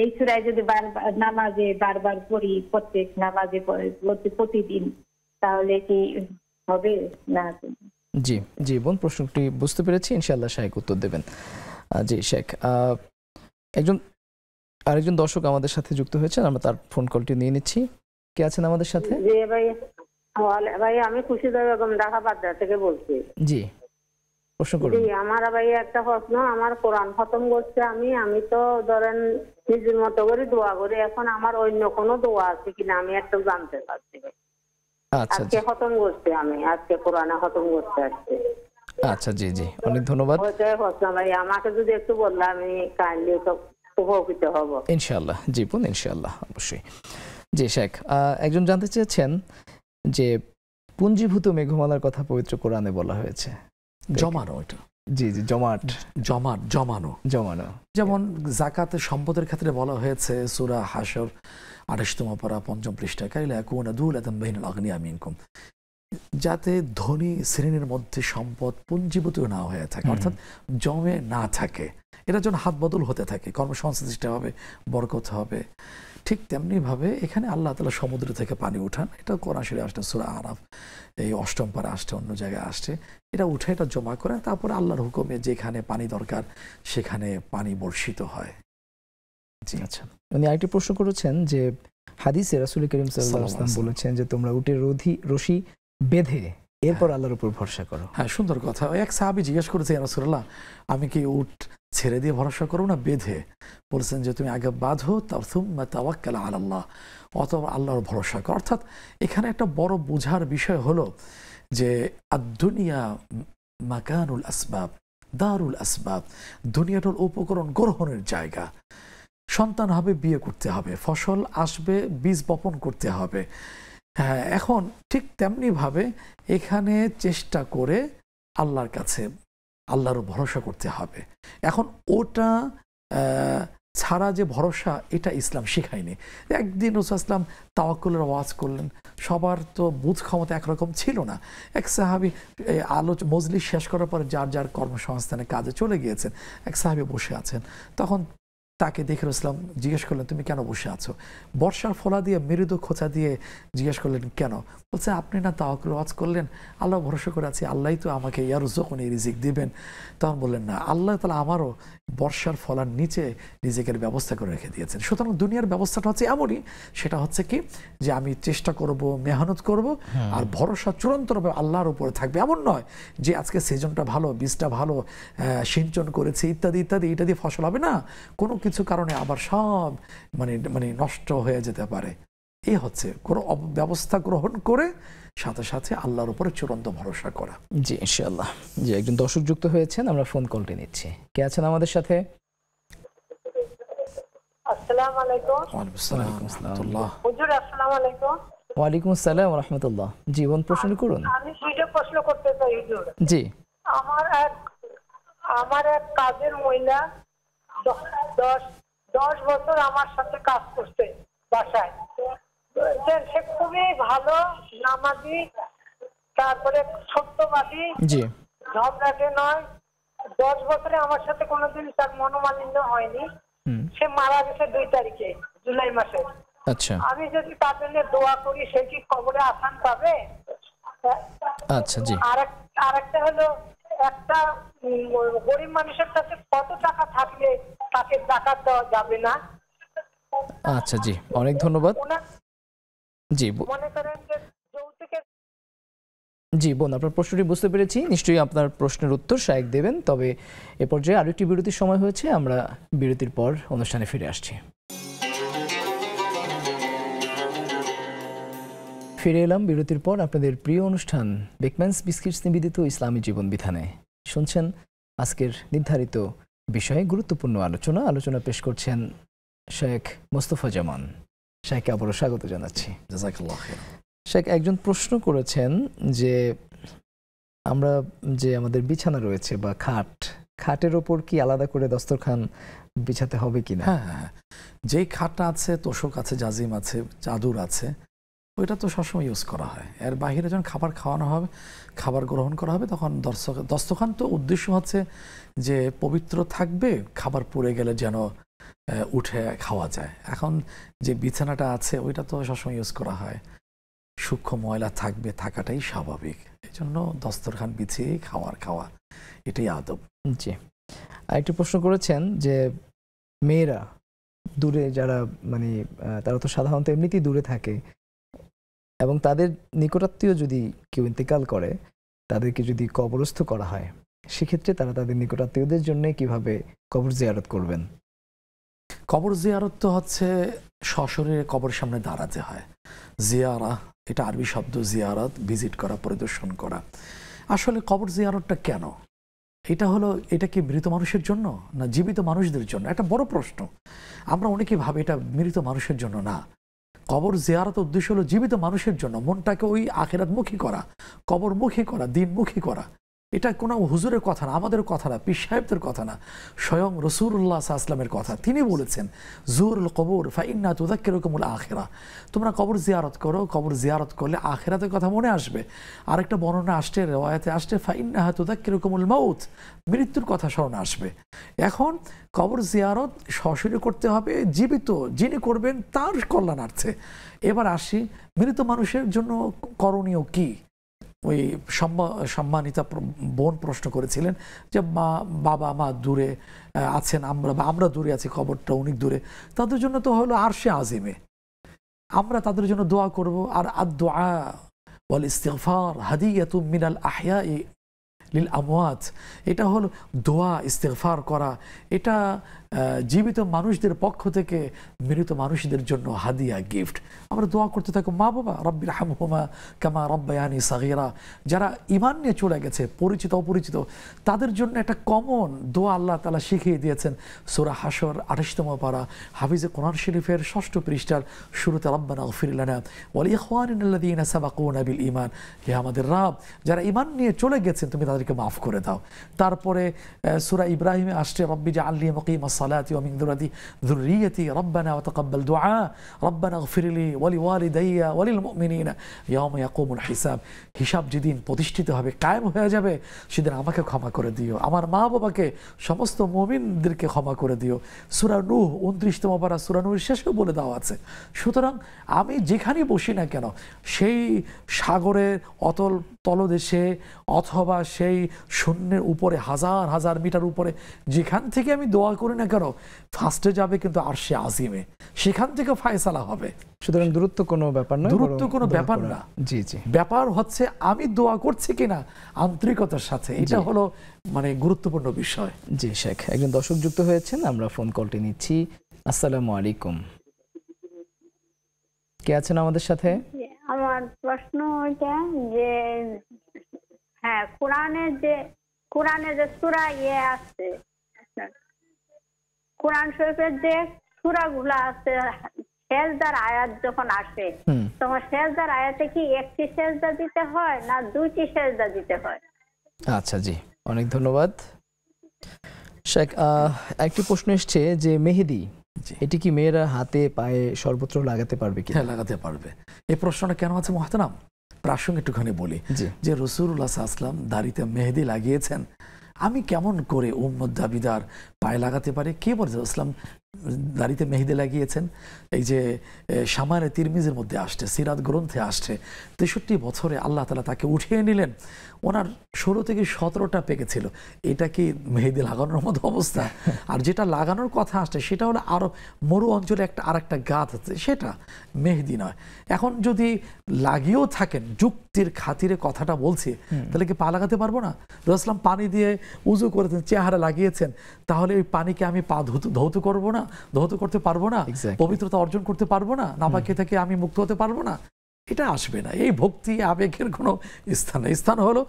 এই সুরাই যদি নামাজে বারবার পড়ি, প্রত্যেক নামাজে প্রতিদিন, তাহলে কি হবে না? জি জি বোন, প্রশ্নটি বুঝতে পেরেছি, ইনশাআল্লাহ শেখ উত্তর দেবেন। জি শেখ, আরেকজন দর্শক আমাদের সাথে যুক্ত হয়েছেন, আমরা তার ফোন কলটি নিয়ে নিচ্ছি। কে আছেন আমাদের সাথে? জি ভাই, আমি খুশি বেগম ঢাকা বাড্ডা থেকে বলছি। জি, প্রশ্ন করুন। জি, আমার ভাই একটা প্রশ্ন। আমার কোরআন খতম করছে, আমি তো ধরেন নিজের মতো করে দোয়া করি, এখন আমার অন্য কোনো দোয়া আছে কিনা আমি একটু জানতে চাচ্ছি। আচ্ছা, আজকে খতম করছি, আমি আজকে কোরআনে খতম করতে আসছি। আচ্ছা, জি জি, অনেক ধন্যবাদ। ভাই আমাকে যদি একটু বললে আমি কাইন্ডলি উপকৃত হব ইনশাআল্লাহ। জি বোন, ইনশাআল্লাহ, অবশ্যই। জি শেখ, একজন জানতে চেয়েছেন যে পুঞ্জীভূত মেঘমালার কথা পবিত্র কোরআনে বলা হয়েছে, জমানো। এটা জি জি, জমানো। যেমন যাকাতের সম্পদের ক্ষেত্রে বলা হয়েছে সূরা হাশর 28তম পারা 5ম পৃষ্ঠায়, কাইলা ইয়াকুনা দুলাতান বাইনাল আগনিয়া মিনকুম, যাতে ধনী শ্রেণীর মধ্যে সম্পদ পুঞ্জীভূত না হয়ে থাকে, অর্থাৎ জমে না থাকে। এটা যেন হাত বদল হতে থাকে, কর্মসংস্থান সৃষ্টি হবে, বরকত হবে। ঠিক তেমনি ভাবে এখানে আল্লাহ তাআলা সমুদ্র থেকে পানি উঠান। এটা কোরআন শরীফে আসছে, সূরা আরাফ এই 8ম পারা আসছে, অন্য জায়গায় আসছে। এটা উঠে এটা জমা করে, তারপরে আল্লাহর হুকুমে যেখানে পানি দরকার সেখানে পানি বর্ষিত হয়। জি, আচ্ছা। উনি আরেকটি প্রশ্ন করেছেন যে হাদিসে রাসূল করিম সাল্লাল্লাহু আলাইহি ওয়াসাল্লাম বলেছেন যে তোমরা উটের রশি বেঁধে এরপর আল্লাহর উপর ভরসা করো। হ্যাঁ, সুন্দর কথা। এক সাহাবী জিজ্ঞেস করেছে, ইয়া রাসূলুল্লাহ, আমি কি উট ছেড়ে দিয়ে ভরসা করব না বেঁধে? বলছেন যে তুমি আগে বাঁধো, সুম্মা তাওয়াক্কাল আলাল্লাহ, অথবা আল্লাহর ভরসা করো। অর্থাৎ এখানে একটা বড় বোঝার বিষয় হলো যে আদ-দুনিয়া মাকানুল আসবাব, দারুল আসবাব, দুনিয়াটার উপকরণ গ্রহণের জায়গা। সন্তান হবে, বিয়ে করতে হবে, ফসল আসবে, বীজ বপন করতে হবে। হ্যাঁ, এখন ঠিক তেমনিভাবে এখানে চেষ্টা করে আল্লাহর কাছে, আল্লাহরও ভরসা করতে হবে। এখন ওটা ছাড়া যে ভরসা, এটা ইসলাম শেখায়নি। একদিন রাসূল ইসলাম তাওয়াক্কুলের ওয়াজ করলেন, সবার তো বুঝ ক্ষমতা একরকম ছিল না। এক সাহাবী মজলিস শেষ করার পরে যার যার কর্মসংস্থানে কাজে চলে গিয়েছেন, এক সাহাবী বসে আছেন। তখন তাকে দেখে রাসূল জিজ্ঞেস করলেন, তুমি কেন বসে আছো? বর্ষার ফলা দিয়ে মৃদু খোঁচা দিয়ে জিজ্ঞেস করলেন, কেন? বলছে, আপনি না তাওয়াক্কুল ওয়াজ করলেন, আল্লাহ ভরসা করে আছি, আল্লাহই তো আমাকে ইয়ারযুকুনি, রিজিক দিবেন। তখন বললেন, না, আল্লাহ তাআলা আমারও বর্ষার ফলার নিচে রিজিকের ব্যবস্থা করে রেখে দিয়েছেন। সুতরাং দুনিয়ার ব্যবস্থাটা হচ্ছে এমনই, সেটা হচ্ছে কি যে আমি চেষ্টা করব, মেহনত করব, আর ভরসা চূড়ান্তভাবে আল্লাহর উপরে থাকবে। এমন নয় যে আজকে সিজনটা ভালো, বীজটা ভালো, সিঞ্চন করেছে, ইত্যাদি ইত্যাদি, এটা দিয়ে ফসল হবে না, কোনো কিছু কারণে আবার সব মানে নষ্ট হয়ে যেতে পারে। এই হচ্ছে কোনো ব্যবস্থা গ্রহণ করে সাথে সাথে আল্লাহর উপরে চূড়ান্ত ভরসা করা। জি, ইনশাআল্লাহ। জি, একজন দর্শক যুক্ত হয়েছেন, আমরা ফোন কলটি নিচ্ছি। কে আছেন আমাদের সাথে? আসসালামু আলাইকুম। ওয়ালাইকুম আসসালাম। হুজুর আসসালামু আলাইকুম। ওয়ালাইকুম আসসালাম ওয়া রাহমাতুল্লাহ। জীবন প্রশ্ন করুন। আমি দুইটা প্রশ্ন করতে চাই হুজুর। জি। আমার এক কাজের মহিলা 10 বছর আমার সাথে কাজ করছে বাসায়। সে খুবই ভালো, নামাজি, তারপরে সত্যবাদী, জি, ঝগড়াটে নয়। 10 বছরে আমার সাথে কোনোদিন তার মনোমালিন্য হয়নি। সে মারা গেছে 2 তারিখে জুলাই মাসে। আচ্ছা আমি যদি তার জন্য দোয়া করি, সে কি কবরে আসান পাবে? আচ্ছা, জি। আর একটা হলো, একটা গরিব মানুষের কাছে কত টাকা থাকলে তাকে যাকাত দেওয়া যাবে না? আচ্ছা, জি, অনেক ধন্যবাদ। জি, মনে করেন যে যৌতুকের। জি বোন, আপনার প্রশ্নটি বুঝতে পেরেছি। নিশ্চয়ই আপনার প্রশ্নের উত্তর শায়েখ দেবেন। তবে এ পর্যায়ে আরেকটি বিরতির সময় হয়েছে, আমরা বিরতির পর অনুষ্ঠানে ফিরে আসছি। ফিরে এলাম বিরতির পর আপনাদের প্রিয় অনুষ্ঠান বেকম্যানস বিস্কিটস নিবেদিত ইসলামী জীবন বিধানে। শুনছেন আজকের নির্ধারিত বিষয়ে গুরুত্বপূর্ণ আলোচনা পেশ করছেন শেখ মোস্তফা জামান। শেখকে আবারও স্বাগত জানাচ্ছি। জাযাকাল্লাহ খাইর। শেখ, একজন প্রশ্ন করেছেন যে আমরা যে আমাদের বিছানা রয়েছে বা খাটের ওপর কি আলাদা করে দস্তরখান বিছাতে হবে কিনা? হ্যাঁ, যেই খাটটা আছে, তোষক আছে, জাজিম আছে, চাদর আছে, ওইটা তো সবসময় ইউজ করা হয়। এর বাইরে যখন খাবার খাওয়ানো হবে, খাবার গ্রহণ করা হবে, তখন দস্তরখান তো উদ্দেশ্য হচ্ছে যে পবিত্র থাকবে, খাবার পুড়ে গেলে যেন উঠে খাওয়া যায়। এখন যে বিছানাটা আছে ওইটা তো সবসময় ইউজ করা হয়, সূক্ষ্ম ময়লা থাকাটাই স্বাভাবিক। এই জন্য দস্তরখান বিছিয়ে খাওয়া, এটাই আদব। জি। আরেকটি প্রশ্ন করেছেন যে মেয়েরা দূরে যারা তারা তো সাধারণত এমনিতেই দূরে থাকে, এবং তাদের নিকটাত্মীয় যদি কেউ ইন্তেকাল করে, তাদেরকে যদি কবরস্থ করা হয়, সেক্ষেত্রে তারা তাদের নিকটাত্মীয়দের জন্য কিভাবে কবর জিয়ারত করবেন? কবর জিয়ারত তো হচ্ছে সশরীরে কবরের সামনে দাঁড়াতে হয়। জিয়ারা, এটা আরবি শব্দ, জিয়ারত ভিজিট করা, পরিদর্শন করা। আসলে কবর জিয়ারতটা কেন? এটা কি মৃত মানুষের জন্য না জীবিত মানুষদের জন্য? একটা বড় প্রশ্ন। আমরা অনেকে ভাবে এটা মৃত মানুষের জন্য। না, কবর জিয়ারত উদ্দেশ্য হলো জীবিত মানুষের জন্য, মনটাকে ওই আখিরাতমুখী করা, কবরমুখী করা, দিনমুখী করা। এটা কোনো হুজুরের কথা না, আমাদের কথা না, পীর সাহেবদের কথা না, স্বয়ং রাসূলুল্লাহ সাল্লাল্লাহু আলাইহি ওয়াসাল্লামের কথা। তিনি বলেছেন, জুরুল কবর ফাইন্না তুযাক্কিরুকুমুল আখিরা। তোমরা কবর জিয়ারত করো, কবর জিয়ারত করলে আখিরাতের কথা মনে আসবে। আরেকটা বর্ণনা আসছে, রিওয়ায়াতে আসছে, ফাইন্নাহা তুযাক্কিরুকুমুল মাউত, মৃত্যুর কথা স্মরণে আসবে। এখন কবর জিয়ারত সরাসরি করতে হবে, জীবিত যিনি করবেন তার কল্যাণার্থে। এবার আসি মৃত মানুষের জন্য করণীয় কি। ওই সম্মানিতা বোন প্রশ্ন করেছিলেন যে বাবা মা দূরে আছেন, আমরা দূরে আছি, কবরটা অনেক দূরে, তাদের জন্য তো হলো আরশে আজিমে, আমরা তাদের জন্য দোয়া করব। আর আদ-দুআ ওয়াল ইস্তিগফার হাদিয়াতুম মিনাল আহয়াই লিল আমওয়াত, এটা হলো দোয়া ইস্তেগফার করা, এটা জীবিত মানুষদের পক্ষ থেকে মৃত মানুষদের জন্য হাদিয়া, গিফট। আমরা দোয়া করতে থাকো, মা বাবা রব্বির হামহুমা কামা রব্বায়ানি সাগীরা, যারা ঈমান নিয়ে চলে গেছে, পরিচিত অপরিচিত, তাদের জন্য একটা কমন দোয়া আল্লাহ তাআলা শিখিয়ে দিয়েছেন। সূরা হাশর 28তম পারা, হাফিজে কোরআন শরীফের 6ষ্ঠ পৃষ্ঠার শুরুতে, রব্বানা ইগফির লানা ওয়া লিইখওয়ানিনাল্লাযীনা সাবাকুনা বিল ঈমান, হে আমাদের রব, যারা ঈমান নিয়ে চলে গেছেন তুমি তাদেরকে মাফ করে দাও। তারপরে সূরা ইব্রাহিমে আসছে, রব্বি জাআলনি মুকিমাস সালাতি ওয়া মিন যুররিয়্যতি রব্বানা ওয়া তাকাব্বাল দুআ রব্বানা ইগফির লি ওয়া লিওয়ালিদাইয়া ওয়া লিল মুমিনিনা ইয়াওমা ইয়াকুমুল হিসাব। হিসাব যেদিন প্রতিষ্ঠিত হবে, কায়েম হয়ে যাবে, সেদিন আমাকে ক্ষমা করে দিও, আমার মা বাবাকে, সমস্ত মুমিনদেরকে ক্ষমা করে দিও। সূরা নূহ 29তম পারা, সূরা নূহের শেষেও বলে দেওয়া আছে। সুতরাং আমি যেখানেই বসি না কেন, সেই সাগরের অতল তলদেশে অথবা সেই শূন্যের উপরে, হাজার হাজার মিটার উপরে, যেখান থেকে আমি দোয়া করি না কেন, ফার্স্টে যাবে কিন্তু আরশে আজিমে, সেখান থেকে ফায়সালা হবে। সুতরাং দূরত্ব কোনো ব্যাপার না, দূরত্ব কোনো ব্যাপার না। জি জি, ব্যাপার হচ্ছে আমি দোয়া করছি কিনা আন্তরিকতার সাথে, এটা হলো মানে গুরুত্বপূর্ণ বিষয়। জি শেখ, একজন দর্শক যুক্ত হয়েছেন, আমরা ফোন কলটি নিচ্ছি। আসসালামু আলাইকুম, কে আছেন আমাদের সাথে? আমার প্রশ্ন এটা যে, হ্যাঁ, কোরআনে যে সূরা আছে, কোরআন শরীফের যে সূরাগুলো আছে, সেজদার আয়াত যখন আসে, তখন সেজদার আয়াতে কি একটি সেজদা দিতে হয় না দুইটি সেজদা দিতে হয়? আচ্ছা জি, অনেক ধন্যবাদ শেখ। একটি প্রশ্ন এসছে যে মেহেদি, এটি কি মেয়েরা হাতে পায়ে সর্বত্র লাগাতে পারবে কি? হ্যাঁ, লাগাতে পারবে। এই প্রশ্নটা কেন আছে মুহতারাম, প্রাসঙ্গিক একটুখানি বলি যে রাসূলুল্লাহ সাল্লাল্লাহু আলাইহি ওয়াসাল্লাম দাড়িতে মেহেদি লাগিয়েছেন, আমি কেমন করে উম্মত দাবিদার পায়ে লাগাতে পারি? কে বলেছে ইসলাম দাড়িতে মেহেদি লাগিয়েছেন? এই যে শামানে তিরমিজির মধ্যে আসছে, সিরাত গ্রন্থে আসছে, 63 বছরে আল্লাহ তাআলা তাকে উঠিয়ে নিলেন, ওনার 16 থেকে 17টা পেকেছিল। এটা কি মেহেদি লাগানোর মতো অবস্থা? আর যেটা লাগানোর কথা আসছে সেটা হলো আরো মরু অঞ্চলে আরেকটা গাছ আছে, সেটা মেহেদি নয়। এখন যদি লাগিয়েও থাকেন, যুক্তির খাতিরে কথাটা বলছি, তাহলে কি পা লাগাতে পারবো না? রাসূলুল্লাহ পানি দিয়ে উযু করেছেন, চেহারা লাগিয়েছেন, তাহলে ওই পানিকে আমি পা ধৌত করবো না, ধৌত করতে পারবো না, পবিত্রতা অর্জন করতে পারবো না, নাপাকি থেকে আমি মুক্ত হতে পারবো না? এটা আসবে না। এই ভক্তি আবেগের কোনো স্থান নেই। স্থান হলো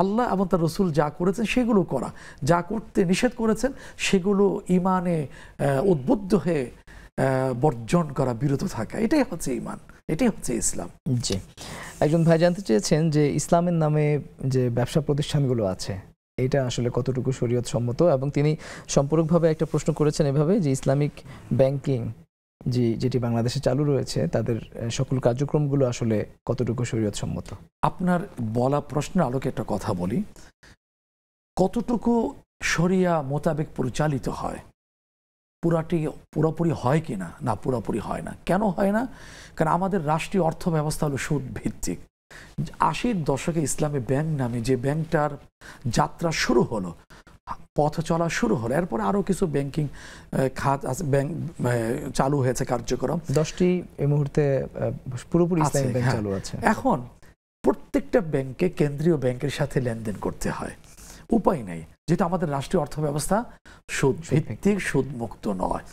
আল্লাহ এবং তার রাসূল যা করেছেন সেগুলো করা, যা করতে নিষেধ করেছেন সেগুলো ঈমানে উদ্বুদ্ধ হয়ে বর্জন করা, বিরত থাকা, এটাই হচ্ছে ঈমান, এটাই হচ্ছে ইসলাম। জি, একজন ভাই জানতে চেয়েছেন যে ইসলামের নামে যে ব্যবসা প্রতিষ্ঠানগুলো আছে, এটা আসলে কতটুকু শরীয়ত সম্মত, এবং তিনি সম্পূরকভাবে একটা প্রশ্ন করেছেন এভাবে যে ইসলামিক ব্যাংকিং যেটি বাংলাদেশে চালু রয়েছে, তাদের সকল কার্যক্রমগুলো আসলে কতটুকু শরীয়ত সম্মত? আপনার বলা প্রশ্নের আলোকে একটা কথা বলি, কতটুকু শরিয়া মোতাবেক পরিচালিত হয়, পুরোপুরি হয় কিনা? না, পুরোপুরি হয় না। কেন হয় না? কারণ আমাদের রাষ্ট্রীয় অর্থ ব্যবস্থা হলো সুদ ভিত্তিক। 80-র দশকে ইসলামী ব্যাংক নামে যে ব্যাংকটার যাত্রা শুরু হলো, পথ চলা শুরু হলো, এরপরে আরো কিছু ব্যাংকিং খাত ব্যাংক চালু হয়েছে কার্যক্রম। 10টি এই মুহূর্তে পুরোপুরি ইসলামী ব্যাংক চালু আছে। এখন প্রত্যেকটা ব্যাংকে কেন্দ্রীয় ব্যাংকের সাথে লেনদেন করতে হয়, উপায় নেই, যেহেতু আমাদের রাষ্ট্রীয় অর্থ ব্যবস্থা সুদ ভিত্তিক, সুদ মুক্ত নয়।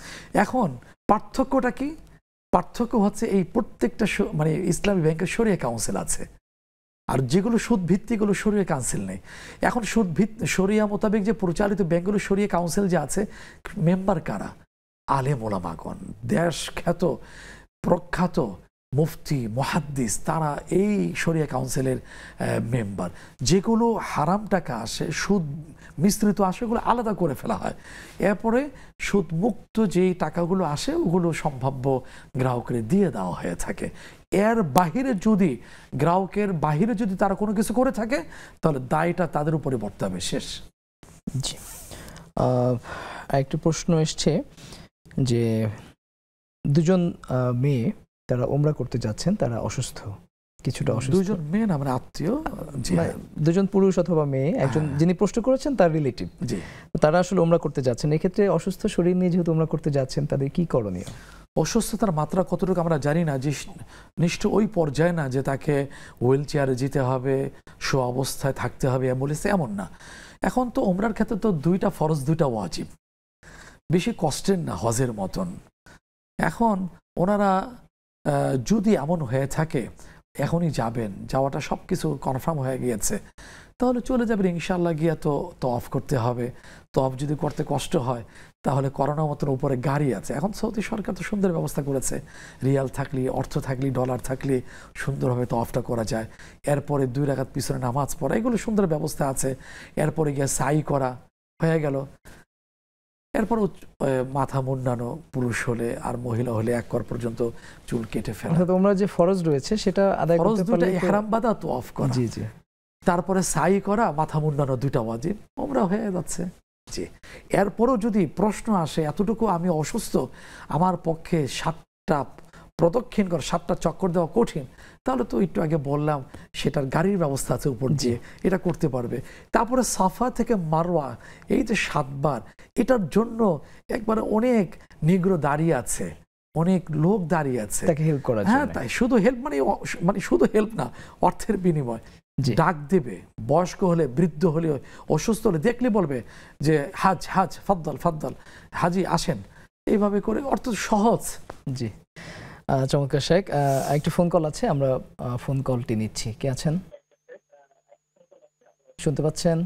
এখন পার্থক্যটা কি? পার্থক্য হচ্ছে এই প্রত্যেকটা মানে ইসলামী ব্যাংকের শরিয়া কাউন্সিল আছে, আর যেগুলো সুদ ভিত্তিক গুলো শরিয়া কাউন্সিল নেই। এখন শরিয়া মোতাবেক যে পরিচালিত ব্যাংকগুলো শরিয়া কাউন্সিল যে আছে, মেম্বার কারা? আলেম ওলামাগণ, দেশ খ্যাত প্রখ্যাত মুফতি মুহাদ্দিস, তারা এই শরিয়া কাউন্সিলের মেম্বার। যেগুলো হারাম টাকা আসে, সুদ মিশ্রিত আসে, ওগুলো আলাদা করে ফেলা হয়। এরপরে সুদ মুক্ত যেই টাকাগুলো আসে ওগুলো সম্ভাব্য গ্রাহকের দিয়ে দেওয়া হয়ে থাকে। এর বাহিরে যদি গ্রাহকের বাহিরে যদি তারা কোনো কিছু করে থাকে, তাহলে দায়টা তাদের উপরে বর্তাবে। শেষ। জি, একটা প্রশ্ন এসছে যে দুজন মেয়ে তারা ওমরা করতে যাচ্ছেন, তারা অসুস্থ, কিছুটা অসুস্থ। দুজন মেয়ে না, মানে আত্মীয়, দুজন পুরুষ অথবা মেয়ে, একজন যিনি প্রশ্ন করেছেন তার রিলেটিভ, জি, তারা আসলে ওমরা করতে যাচ্ছেন। এক্ষেত্রে অসুস্থ শরীর নিয়ে যেহেতু ওমরা করতে যাচ্ছেন, তাদের কি করণীয়? অসুস্থতার মাত্রা কতটুকু আমরা জানি না, যে নিশ্চয় ওই পর্যায়ে না যে তাকে হুইল চেয়ারে যেতে হবে, শো অবস্থায় থাকতে হবে অ্যাম্বুলেন্সে, এমন না। এখন তো ওমরার ক্ষেত্রে তো 2টা ফরজ 2টা ওয়াজিব, বেশি কষ্টের না হজের মতন। এখন ওনারা যদি এমন হয়ে থাকে এখনই যাবেন, যাওয়াটা সব কিছু কনফার্ম হয়ে গিয়েছে, তাহলে চলে যাবেন ইনশাআল্লাহ। গিয়া তো তওয়াফ করতে হবে, তওয়াফ যদি করতে কষ্ট হয় তাহলে করোনার মতন উপরে গাড়ি আছে। এখন সৌদি সরকার তো সুন্দর ব্যবস্থা করেছে, রিয়াল থাকলে, অর্থ থাকলে, ডলার থাকলে সুন্দরভাবে তওয়াফটা করা যায়। এরপরে 2 রাকাত পিছনে নামাজ পড়া, এগুলো সুন্দর ব্যবস্থা আছে। এরপরে গিয়ে সাই করা হয়ে গেল। এরপর মাথা মুন্ডানো, পুরুষ হলে, আর মহিলা হলে 1 কর পর্যন্ত চুল কেটে ফেলা। তোমরা যে ফরজ রয়েছে সেটা আদায় করতে পারলে ইহরাম বাঁধা, তওয়াফ করা, জি জি, তারপরে সাই করা, মাথা মুন্ডানো, 2টা ওয়াজিব, ওমরা হয়ে যাচ্ছে। জি, এরপরও যদি প্রশ্ন আসে এতটুকু আমি অসুস্থ, আমার পক্ষে 7টা প্রদক্ষিণ করা, 7টা চক্কর দেওয়া কঠিন, তাহলে তো একটু আগে বললাম সেটার গাড়ির ব্যবস্থা আছে উপর দিয়ে, এটা করতে পারবে। তারপরে সাফা থেকে মারওয়া, এই যে 7 বার, এটার জন্য একবারে অনেক নিগ্রো দাঁড়িয়ে আছে, অনেক লোক দাঁড়িয়ে আছে তাকে হেল্প করার জন্য। হ্যাঁ, তাই শুধু হেল্প মানে শুধু হেল্প না, অর্থের বিনিময় ডাক দেবে। বয়স্ক হলে, বৃদ্ধ হলে, অসুস্থ হলে দেখলে বলবে যে হাজ হাজ ফদ্দল ফদ্দল, হাজি আসেন, এইভাবে করে। অর্থ সহজ। জি, চমৎকার শেখ। একটি ফোন কল আছে, আমরা ফোন কলটি নিচ্ছি। কে আছেন, শুনতে পাচ্ছেন?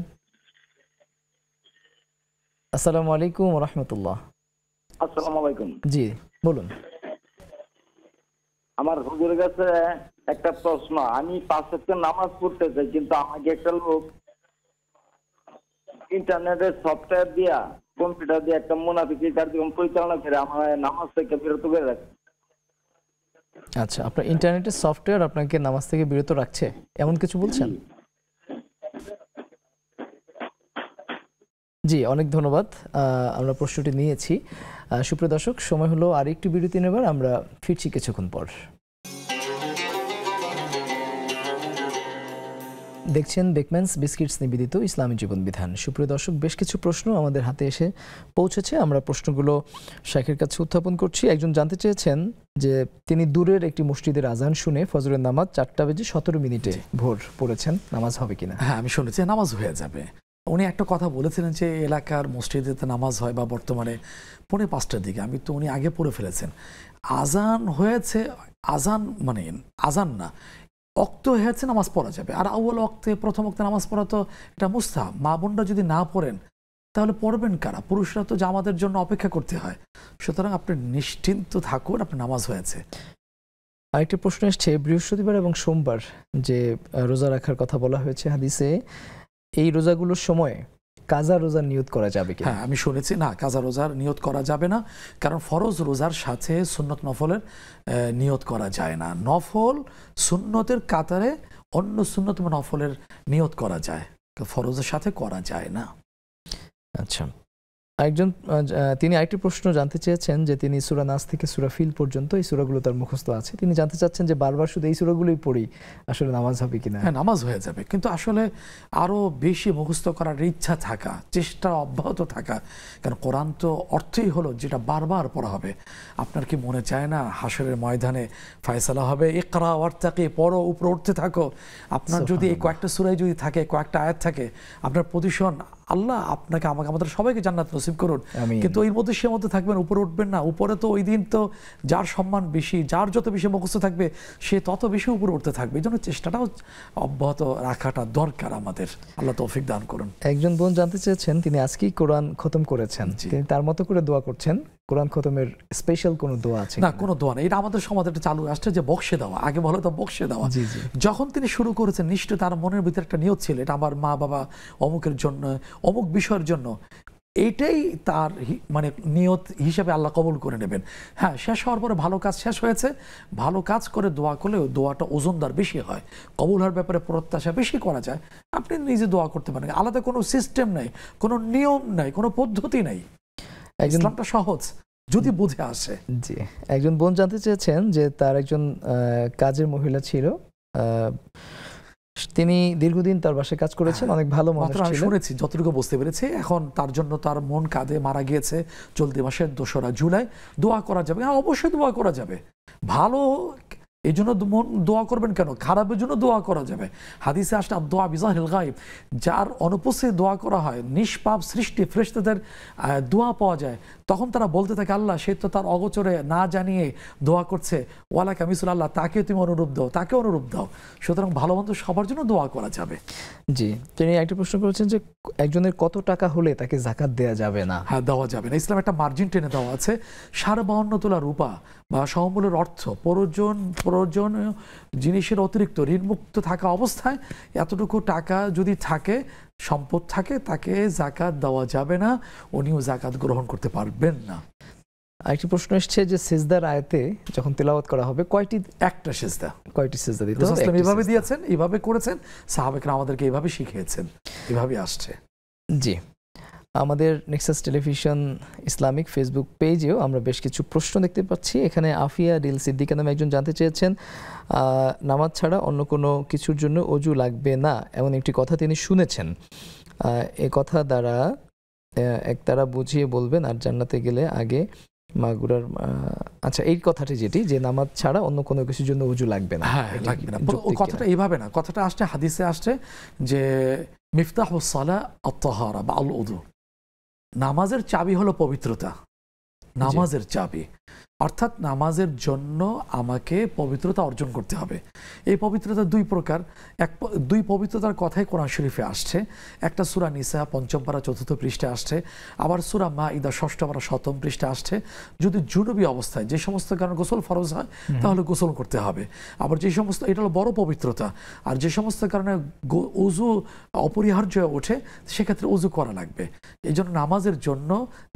আসসালামু আলাইকুম ওয়া রাহমাতুল্লাহ। আসসালামু আলাইকুম। জি বলুন। আমার হুজুরের কাছে একটা প্রশ্ন। আমি 5 ওয়াক্ত নামাজ পড়তে চাই, কিন্তু আমাকে একটা লোক ইন্টারনেটের সফটওয়্যার দিয়া, কম্পিউটার দিয়ে একটা মুনাফিকি কার্যক্রম পরিচালনা করে আমার নামাজ থেকে বিরত করে রাখে। আচ্ছা, আপনার ইন্টারনেটের সফটওয়্যার আপনাকে নামাজ থেকে বিরত রাখছে, এমন কিছু বলছেন? জি, অনেক ধন্যবাদ। আমরা প্রশ্নটি নিয়েছি। সুপ্রিয় দর্শক, সময় হলো আরেকটু বিরতি নেবার, আমরা ফিরছি কিছুক্ষণ পর। দেখছেন বেকম্যানস বিস্কিটস নিবেদিত ইসলামী জীবন বিধান। সুপ্রিয় দর্শক, বেশ কিছু প্রশ্ন আমাদের হাতে এসে পৌঁছেছে, আমরা প্রশ্নগুলো শেখের কাছে উত্থাপন করছি। একজন জানতে চেয়েছেন যে তিনি দূরের একটি মসজিদের আজান শুনে ফজরের নামাজ 4:17 ভোর পড়েছেন, নামাজ হবে কিনা? হ্যাঁ, আমি শুনেছি নামাজ হয়ে যাবে। উনি একটা কথা বলেছিলেন যে এলাকার মসজিদেতে নামাজ হয় বা বর্তমানে 4:45টার দিকে, আমি তো উনি আগে পড়ে ফেলেছেন। আজান হয়েছে, আজান মানে আজান না, অক্ত হয়েছে, নামাজ পড়া যাবে। আর আউয়াল ওয়াক্তে, প্রথম ওয়াক্তে নামাজ পড়া তো এটা মুস্তাহাব। মা বোনরা যদি না পড়েন তাহলে পড়বেন কারা? পুরুষরা তো জামাতের জন্য অপেক্ষা করতে হয়। সুতরাং আপনি নিশ্চিন্ত থাকুন, আপনার নামাজ হয়েছে। আরেকটি প্রশ্ন এসছে, বৃহস্পতিবার এবং সোমবার যে রোজা রাখার কথা বলা হয়েছে হাদিসে, এই রোজাগুলোর সময় কাজা রোজার নিয়ত করা যাবে কি? হ্যাঁ, আমি শুনেছি না, কাজা রোজার নিয়ত করা যাবে না, কারণ ফরজ রোজার সাথে সুন্নত নফলের নিয়ত করা যায় না। নফল সুন্নতের কাতারে অন্য সুন্নত নফলের নিয়ত করা যায়, ফরজের সাথে করা যায় না। আচ্ছা, একজন তিনি আরেকটি প্রশ্ন জানতে চেয়েছেন যে তিনি সূরা নাস থেকে সূরা ফিল পর্যন্ত এই সূরাগুলো তার মুখস্থ আছে, তিনি জানতে চাচ্ছেন যে বারবার শুধু এই সূরাগুলোই পড়ি, আসলে নামাজ হবে কিনা? হ্যাঁ, নামাজ হয়ে যাবে, কিন্তু আসলে আরো বেশি মুখস্থ করার ইচ্ছা থাকা, চেষ্টা অব্যাহত থাকা। কারণ কোরআন তো অর্থই হলো যেটা বারবার পড়া হবে। আপনার কি মনে চায় না হাশরের ময়দানে ফয়সালা হবে, ইকরা ওয়ারতাকি, পড়ো, উপরে উঠতে থাকো। আপনার যদি এই কয়েকটা সূরায় যদি থাকে, কয়েকটা আয়াত থাকে, আপনার পজিশন, আল্লাহ আপনাকে, আমাকে, আমাদের সবাইকে জান্নাত নসিব করুন। কিন্তু এর মধ্যে সে মধ্যে থাকবেন, উপরে উঠবেন না। উপরে তো ওই দিন তো যার সম্মান বেশি, যার যত বেশি মুখস্থ থাকবে, সে তত বেশি উপরে উঠতে থাকবে। এই জন্য চেষ্টাটাও অব্যাহত রাখাটা দরকার আমাদের। আল্লাহ তৌফিক দান করুন। একজন বোন জানতে চেয়েছেন, তিনি আজকেই কোরআন খতম করেছেন, তিনি তার মতো করে দোয়া করছেন, কোরআন খতমের স্পেশাল কোনো দোয়া আছে না? কোনো দোয়া নেই, এটা আমাদের সমাজে চালু আসছে যে বক্সে দেওয়া, আগে বলে তো বক্সে দেওয়া। যখন তিনি শুরু করেছেন নিশ্চয় তার মনের ভিতরে একটা নিয়ত ছিল, এটা আমার মা বাবা অমুকের জন্য, অমুক বিষয়ের জন্য, এইটাই তার মানে নিয়ত হিসেবে আল্লাহ কবুল করে নেবেন। হ্যাঁ, শেষ হওয়ার পরে ভালো কাজ শেষ হয়েছে, ভালো কাজ করে দোয়া করলেও দোয়াটা ওজনদার বেশি হয়, কবুল হওয়ার ব্যাপারে প্রত্যাশা বেশি করা যায়। আপনি নিজে দোয়া করতে পারেন, আলাদা কোনো সিস্টেম নাই, কোনো নিয়ম নাই, কোনো পদ্ধতি নাই। ইসলামটা সহজ যদি বুঝে আসে। জি, একজন বোন জানতে চেয়েছেন যে তার একজন কাজের মহিলা ছিল, তিনি দীর্ঘদিন তার বাসায় কাজ করেছেন, অনেক ভালো মানুষ মাত্র আমি ছিলেন। শুনেছি, যতটুকু বুঝতে পেরেছি। এখন তার জন্য তার মন কাঁদে, মারা গিয়েছে চলতি মাসের 2রা জুলাই। দোয়া করা যাবে? হ্যাঁ, অবশ্যই দোয়া করা যাবে। ভালো এই জন্য মন দোয়া করবেন কেন? খারাপের জন্য দোয়া করা যাবে। হাদিসে আসলে দোয়া বিজাহিল গায়ব, যার অনুপস্থিত দোয়া করা হয়, নিষ্পাপ সৃষ্টি ফেরেশতাদের দোয়া পাওয়া যায়, তখন তারা বলতে থাকে আল্লাহ সে তো তার অগোচরে না জানিয়ে দোয়া করছে, ওয়ালাকা মিসল আল্লাহ তাকে তুমি অনুরূপ দাও, তাকে অনুরূপ দাও। সুতরাং ভালো মন্দ সবার জন্য দোয়া করা যাবে। জি, তিনি একটা প্রশ্ন করেছেন যে একজনের কত টাকা হলে তাকে যাকাত দেয়া যাবে না? হ্যাঁ, দেওয়া যাবে না। ইসলাম একটা মার্জিন টেনে দেওয়া আছে। 52.5 তোলা রূপা বা সমমূল্যের অর্থ প্রয়োজনীয় জিনিসের অতিরিক্ত ঋণমুক্ত থাকা অবস্থায় এতটুকু টাকা যদি থাকে, সম্পদ থাকে, তাকে যাকাত দেওয়া যাবে না, উনিও যাকাত গ্রহণ করতে পারবেন না। আরেকটি প্রশ্ন এসেছে যে সিজদার আয়াতে যখন তেলাওয়াত করা হবে একটা সিজদা, কয়টি সিজদা দিতে রাসূল হবে? সাল্লাল্লাহু এইভাবে দিয়েছেন, এইভাবে করেছেন, সাহাবায়েকরা আমাদেরকে এইভাবে শিখিয়েছেন, এইভাবে আসছে। জি, আমাদের নেক্সাস টেলিভিশন ইসলামিক ফেসবুক পেজেও আমরা বেশ কিছু প্রশ্ন দেখতে পাচ্ছি। এখানে আফিয়া ডিল সিদ্দিকা নামে একজন জানতে চেয়েছেন নামাজ ছাড়া অন্য কোনো কিছুর জন্য অজু লাগবে না এমন একটি কথা তিনি শুনেছেন, এ কথা দ্বারা একতারা বুঝিয়ে বলবেন, আর জান্নাতে গেলে আগে মাগুরার আচ্ছা এই কথাটি যেটি যে নামাজ ছাড়া অন্য কোনো কিছুর জন্য অজু লাগবে না। হ্যাঁ, লাগবে না। কথাটা এইভাবে না, কথাটা আসছে হাদিসে আসছে যে মিফতাহুস সালাহ আত-তাহারা বা আল উযু, নামাজের চাবি হলো পবিত্রতা। নামাজের চাবি অর্থাৎ নামাজের জন্য আমাকে পবিত্রতা অর্জন করতে হবে। এই পবিত্রতা দুই প্রকার। দুই পবিত্রতার কথাই কোরআন শরীফে আসছে। একটা সূরা নিসা 5ম পারা 4র্থ পৃষ্ঠাে আসছে, আবার সূরা মাঈদা 6ষ্ঠ পারা 7ম পৃষ্ঠাে আসছে। যদি জুনুবি অবস্থায় যে সমস্ত কারণে গোসল ফরজ হয় তাহলে গোসল করতে হবে। আবার যে সমস্ত, এটা হলো বড় পবিত্রতা, আর যে সমস্ত কারণে উযু অপরিহার্য হয়ে ওঠে সেক্ষেত্রে উযু করা লাগবে। এই জন্য নামাজের জন্য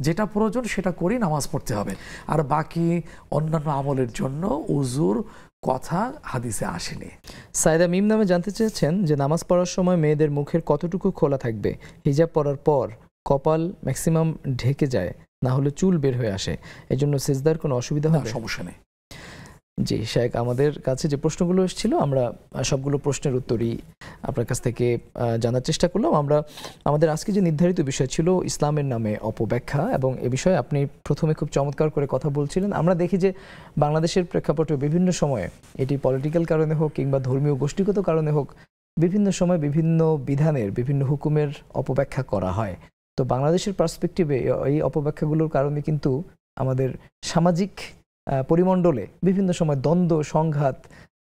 যেটা প্রয়োজন সেটা করেই নামাজ পড়তে হবে, আর বাকি অন্যান্য আমলের জন্য উযুর কথা হাদিসে আসেনি। সাইদা মিম নামে জানতে চেয়েছেন যে নামাজ পড়ার সময় মেয়েদের মুখের কতটুকু খোলা থাকবে? হিজাব পরার পর কপাল ম্যাক্সিমাম ঢেকে যায়, না হলে চুল বের হয়ে আসে, এজন্য সিজদার কোনো অসুবিধা হবে? সমস্যা নেই। জি শেখ, আমাদের কাছে যে প্রশ্নগুলো এসেছিল আমরা সবগুলো প্রশ্নের উত্তরই আপনার কাছ থেকে জানার চেষ্টা করলাম। আমরা আমাদের আজকে যে নির্ধারিত বিষয় ছিল ইসলামের নামে অপব্যাখ্যা, এবং এ বিষয়ে আপনি প্রথমে খুব চমৎকার করে কথা বলছিলেন। আমরা দেখি যে বাংলাদেশের প্রেক্ষাপটে বিভিন্ন সময়ে এটি পলিটিক্যাল কারণে হোক কিংবা ধর্মীয় গোষ্ঠীগত কারণে হোক, বিভিন্ন সময় বিভিন্ন বিধানের বিভিন্ন হুকুমের অপব্যাখ্যা করা হয়। তো বাংলাদেশের পার্সপেক্টিভে এই অপব্যাখ্যাগুলোর কারণে কিন্তু আমাদের সামাজিক পরিমণ্ডলে বিভিন্ন সময় দ্বন্দ্ব সংঘাত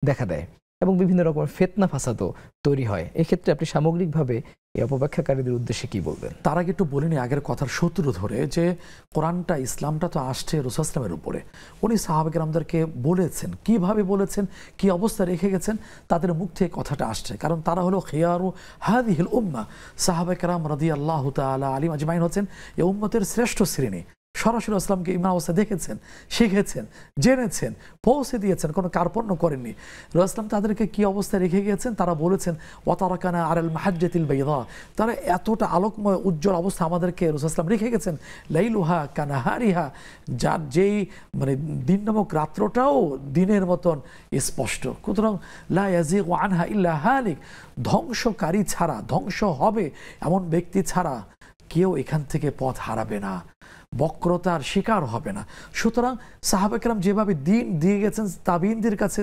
দেখা দেয় এবং বিভিন্ন রকমের ফিতনা ফাসাদও তৈরি হয়। এক্ষেত্রে আপনি সামগ্রিকভাবে এই অপব্যাখ্যাকারীদের উদ্দেশ্যে কি বলবেন? তার আগে একটু বলিনি আগের কথার সূত্র ধরে যে কোরআনটা, ইসলামটা তো আসছে রাসূল সাল্লাল্লাহু আলাইহি ওয়াসাল্লামের উপরে। উনি সাহাবায়ে কেরামদেরকে বলেছেন, কিভাবে বলেছেন, কি অবস্থা রেখে গেছেন, তাদের মুখ থেকে কথাটা আসছে। কারণ তারা হলো খিয়ারু হাদিহিল উম্মাহ। সাহাবায়ে কেরাম রাদিয়াল্লাহু তাআলা আলাইহিম আজমাইন হচ্ছেন এই উম্মতের শ্রেষ্ঠ শ্রেণী। সরাসরি ইসলামকে ইমান অবস্থা দেখেছেন, শিখেছেন, জেনেছেন, পৌঁছে দিয়েছেন, কোনো কার্পণ্য করেননি। রাসূল ইসলাম তাদেরকে কি অবস্থায় রেখে গিয়েছেন তারা বলেছেন, ওয়াতারাকানা আলাল মাহাজ্জাতিল বাইদা, তারা এতটা আলোকময় উজ্জ্বল অবস্থা আমাদেরকে রাসূল ইসলাম রেখে গেছেন, লাইলুহা কানাহারিহা, যার যেই মানে দিন নামক রাত্রটাও দিনের মতন স্পষ্ট। সুতরাং লা ইয়াজিগু আনহা ইল্লা হালিক, ধ্বংসকারী ছাড়া, ধ্বংস হবে এমন ব্যক্তি ছাড়া কেউ এখান থেকে পথ হারাবে না, বক্রতার শিকার হবে না। সুতরাং সাহাবায়ে কেরাম যেভাবে দিন দিয়ে গেছেন তাবিনদের কাছে,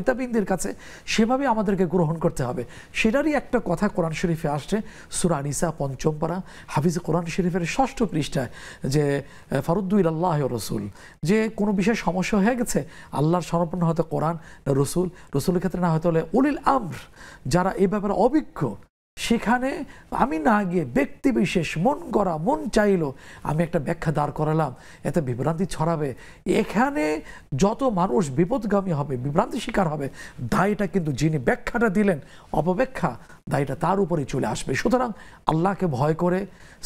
তাবিনদের কাছে, সেভাবে আমাদেরকে গ্রহণ করতে হবে। সেটারই একটা কথা কোরআন শরীফে আসছে, সূরা নিসা 5ম পারা হাফিজ কোরআন শরীফের 6ষ্ঠ পৃষ্ঠায়, যে ফারুদ্দু ইলাল্লাহি ওয়া রাসূল, যে কোনো বিষয়ে সমস্যা হয়ে গেছে আল্লাহর শরণাপন্ন হয়তো কোরআন, রসুলের ক্ষেত্রে না হয়তো উলিল আমর, যারা এই ব্যাপারে অভিজ্ঞ, সেখানে আমি না গিয়ে ব্যক্তি বিশেষ মন করা, মন চাইলো আমি একটা ব্যাখ্যা দাঁড় করালাম, এতে বিভ্রান্তি ছড়াবে। এখানে যত মানুষ বিপদগামী হবে, বিভ্রান্তি শিকার হবে, দায়টা কিন্তু যিনি ব্যাখ্যাটা দিলেন অপব্যাখ্যা, দায়টা তার উপরেই চলে আসবে। সুতরাং আল্লাহকে ভয় করে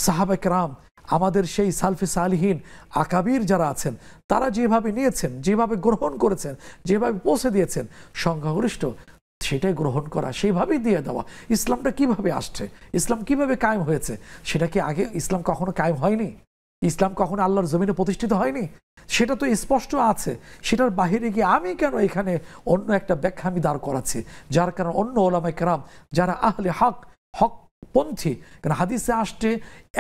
সাহাবায়ে কেরাম, আমাদের সেই সালফে সালিহিন আকাবির যারা আছেন, তারা যেভাবে নিয়েছেন, যেভাবে গ্রহণ করেছেন, যেভাবে পৌঁছে দিয়েছেন সংখ্যাগরিষ্ঠ, সেটাই গ্রহণ করা, সেইভাবেই দিয়ে দেওয়া। ইসলামটা কিভাবে আসছে, ইসলাম কিভাবে কায়েম হয়েছে, সেটা কি আগে ইসলাম কখনো কায়েম হয়নি? ইসলাম কখন আল্লাহর জমিনে প্রতিষ্ঠিত হয়নি? সেটা তো স্পষ্ট আছে। সেটার বাহিরে গিয়ে আমি কেন এখানে অন্য একটা ব্যাখ্যা আমি দাঁড় করাচ্ছি, যার কারণে অন্য ওলামায়ে কেরাম যারা আহলে হকপন্থী, কারণ হাদিসে আসছে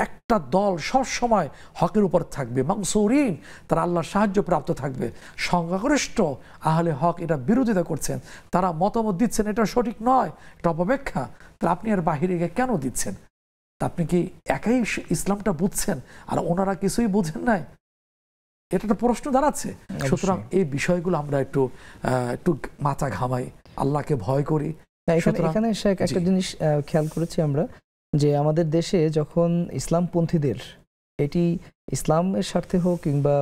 একটা দল সব সময় হকের উপর থাকবে, মানসুরিন, তারা আল্লাহর সাহায্য প্রাপ্ত থাকবে। সংখ্যাগরিষ্ঠ আহলে হক এটা বিরোধিতা করছেন, তারা মতামত দিচ্ছেন এটা সঠিক নয়, এটা অপব্যাখ্যা। তাহলে আপনি আর বাহিরে গিয়ে কেন দিচ্ছেন? আপনি কি একাই ইসলামটা বুঝছেন আর ওনারা কিছুই বুঝেন নাই? এটা একটা প্রশ্ন দাঁড়াচ্ছে। সুতরাং এই বিষয়গুলো আমরা একটু মাথা ঘামাই, আল্লাহকে ভয় করি। এখানে একটা জিনিস খেয়াল করেছি আমরা, যে আমাদের দেশে যখন ইসলামপন্থীদের, এটি ইসলামের স্বার্থে হোক কিংবা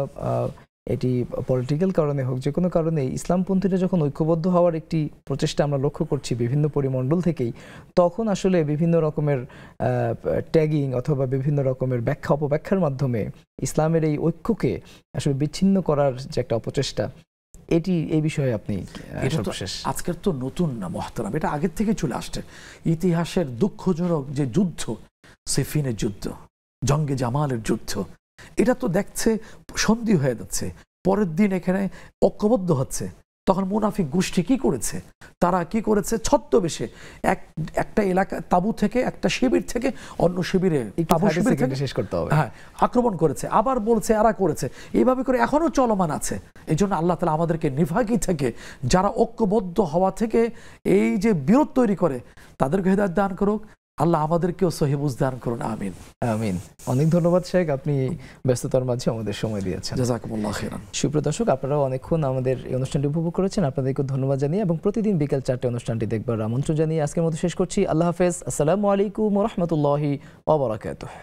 এটি পলিটিক্যাল কারণে হোক, যে কোনো কারণে ইসলামপন্থীরা যখন ঐক্যবদ্ধ হওয়ার একটি প্রচেষ্টা আমরা লক্ষ্য করছি বিভিন্ন পরিমণ্ডল থেকেই, তখন আসলে বিভিন্ন রকমের ট্যাগিং অথবা বিভিন্ন রকমের ব্যাখ্যা অপব্যাখ্যার মাধ্যমে ইসলামের এই ঐক্যকে আসলে বিচ্ছিন্ন করার যে একটা অপচেষ্টা, এটি এই বিষয়ে আপনি আজকের তো নতুন না মোহতারাম, এটা আগের থেকে চলে আসছে। ইতিহাসের দুঃখজনক যে যুদ্ধ, সিফিনের যুদ্ধ, জঙ্গে জামালের যুদ্ধ, এটা তো দেখছে সন্ধি হয়ে যাচ্ছে, পরের দিন এখানে ঐক্যবদ্ধ হচ্ছে। তখন মুনাফিক গোষ্ঠী কি করেছে? তারা কি করেছে? ছদ্মবেশে একটা এলাকা তাবু থেকে, একটা শিবির থেকে অন্য শিবিরে শেষ করতে হবে, হ্যাঁ, আক্রমণ করেছে, আবার বলছে এরা করেছে, এইভাবে করে এখনো চলমান আছে। এই জন্য আল্লাহ তাআলা আমাদেরকে নিফাকি থেকে, যারা ঐক্যবদ্ধ হওয়া থেকে এই যে বিরোধ তৈরি করে, তাদেরকে হেদায়েত দান করুক। আল্লাহ আমাদেরকেও সহি বুঝ দান করুন, আমিন আমিন। অনেক ধন্যবাদ শেখ, আপনি ব্যস্ততার মাঝে আমাদের সময় দিয়েছেন। জাযাকুমুল্লাহ খাইরান। সুপ্রিয় দর্শক, আপনারাও অনেকক্ষণ আমাদের এই অনুষ্ঠানটি উপভোগ করেছেন, আপনাদেরকে ধন্যবাদ জানিয়ে এবং প্রতিদিন বিকেল 4টে অনুষ্ঠানটি দেখবার আমন্ত্রণ জানিয়ে আজকের মতো শেষ করছি। আল্লাহ হাফেজ। আসসালামু আলাইকুম ওয়া রাহমাতুল্লাহি ওয়া বারাকাতুহু।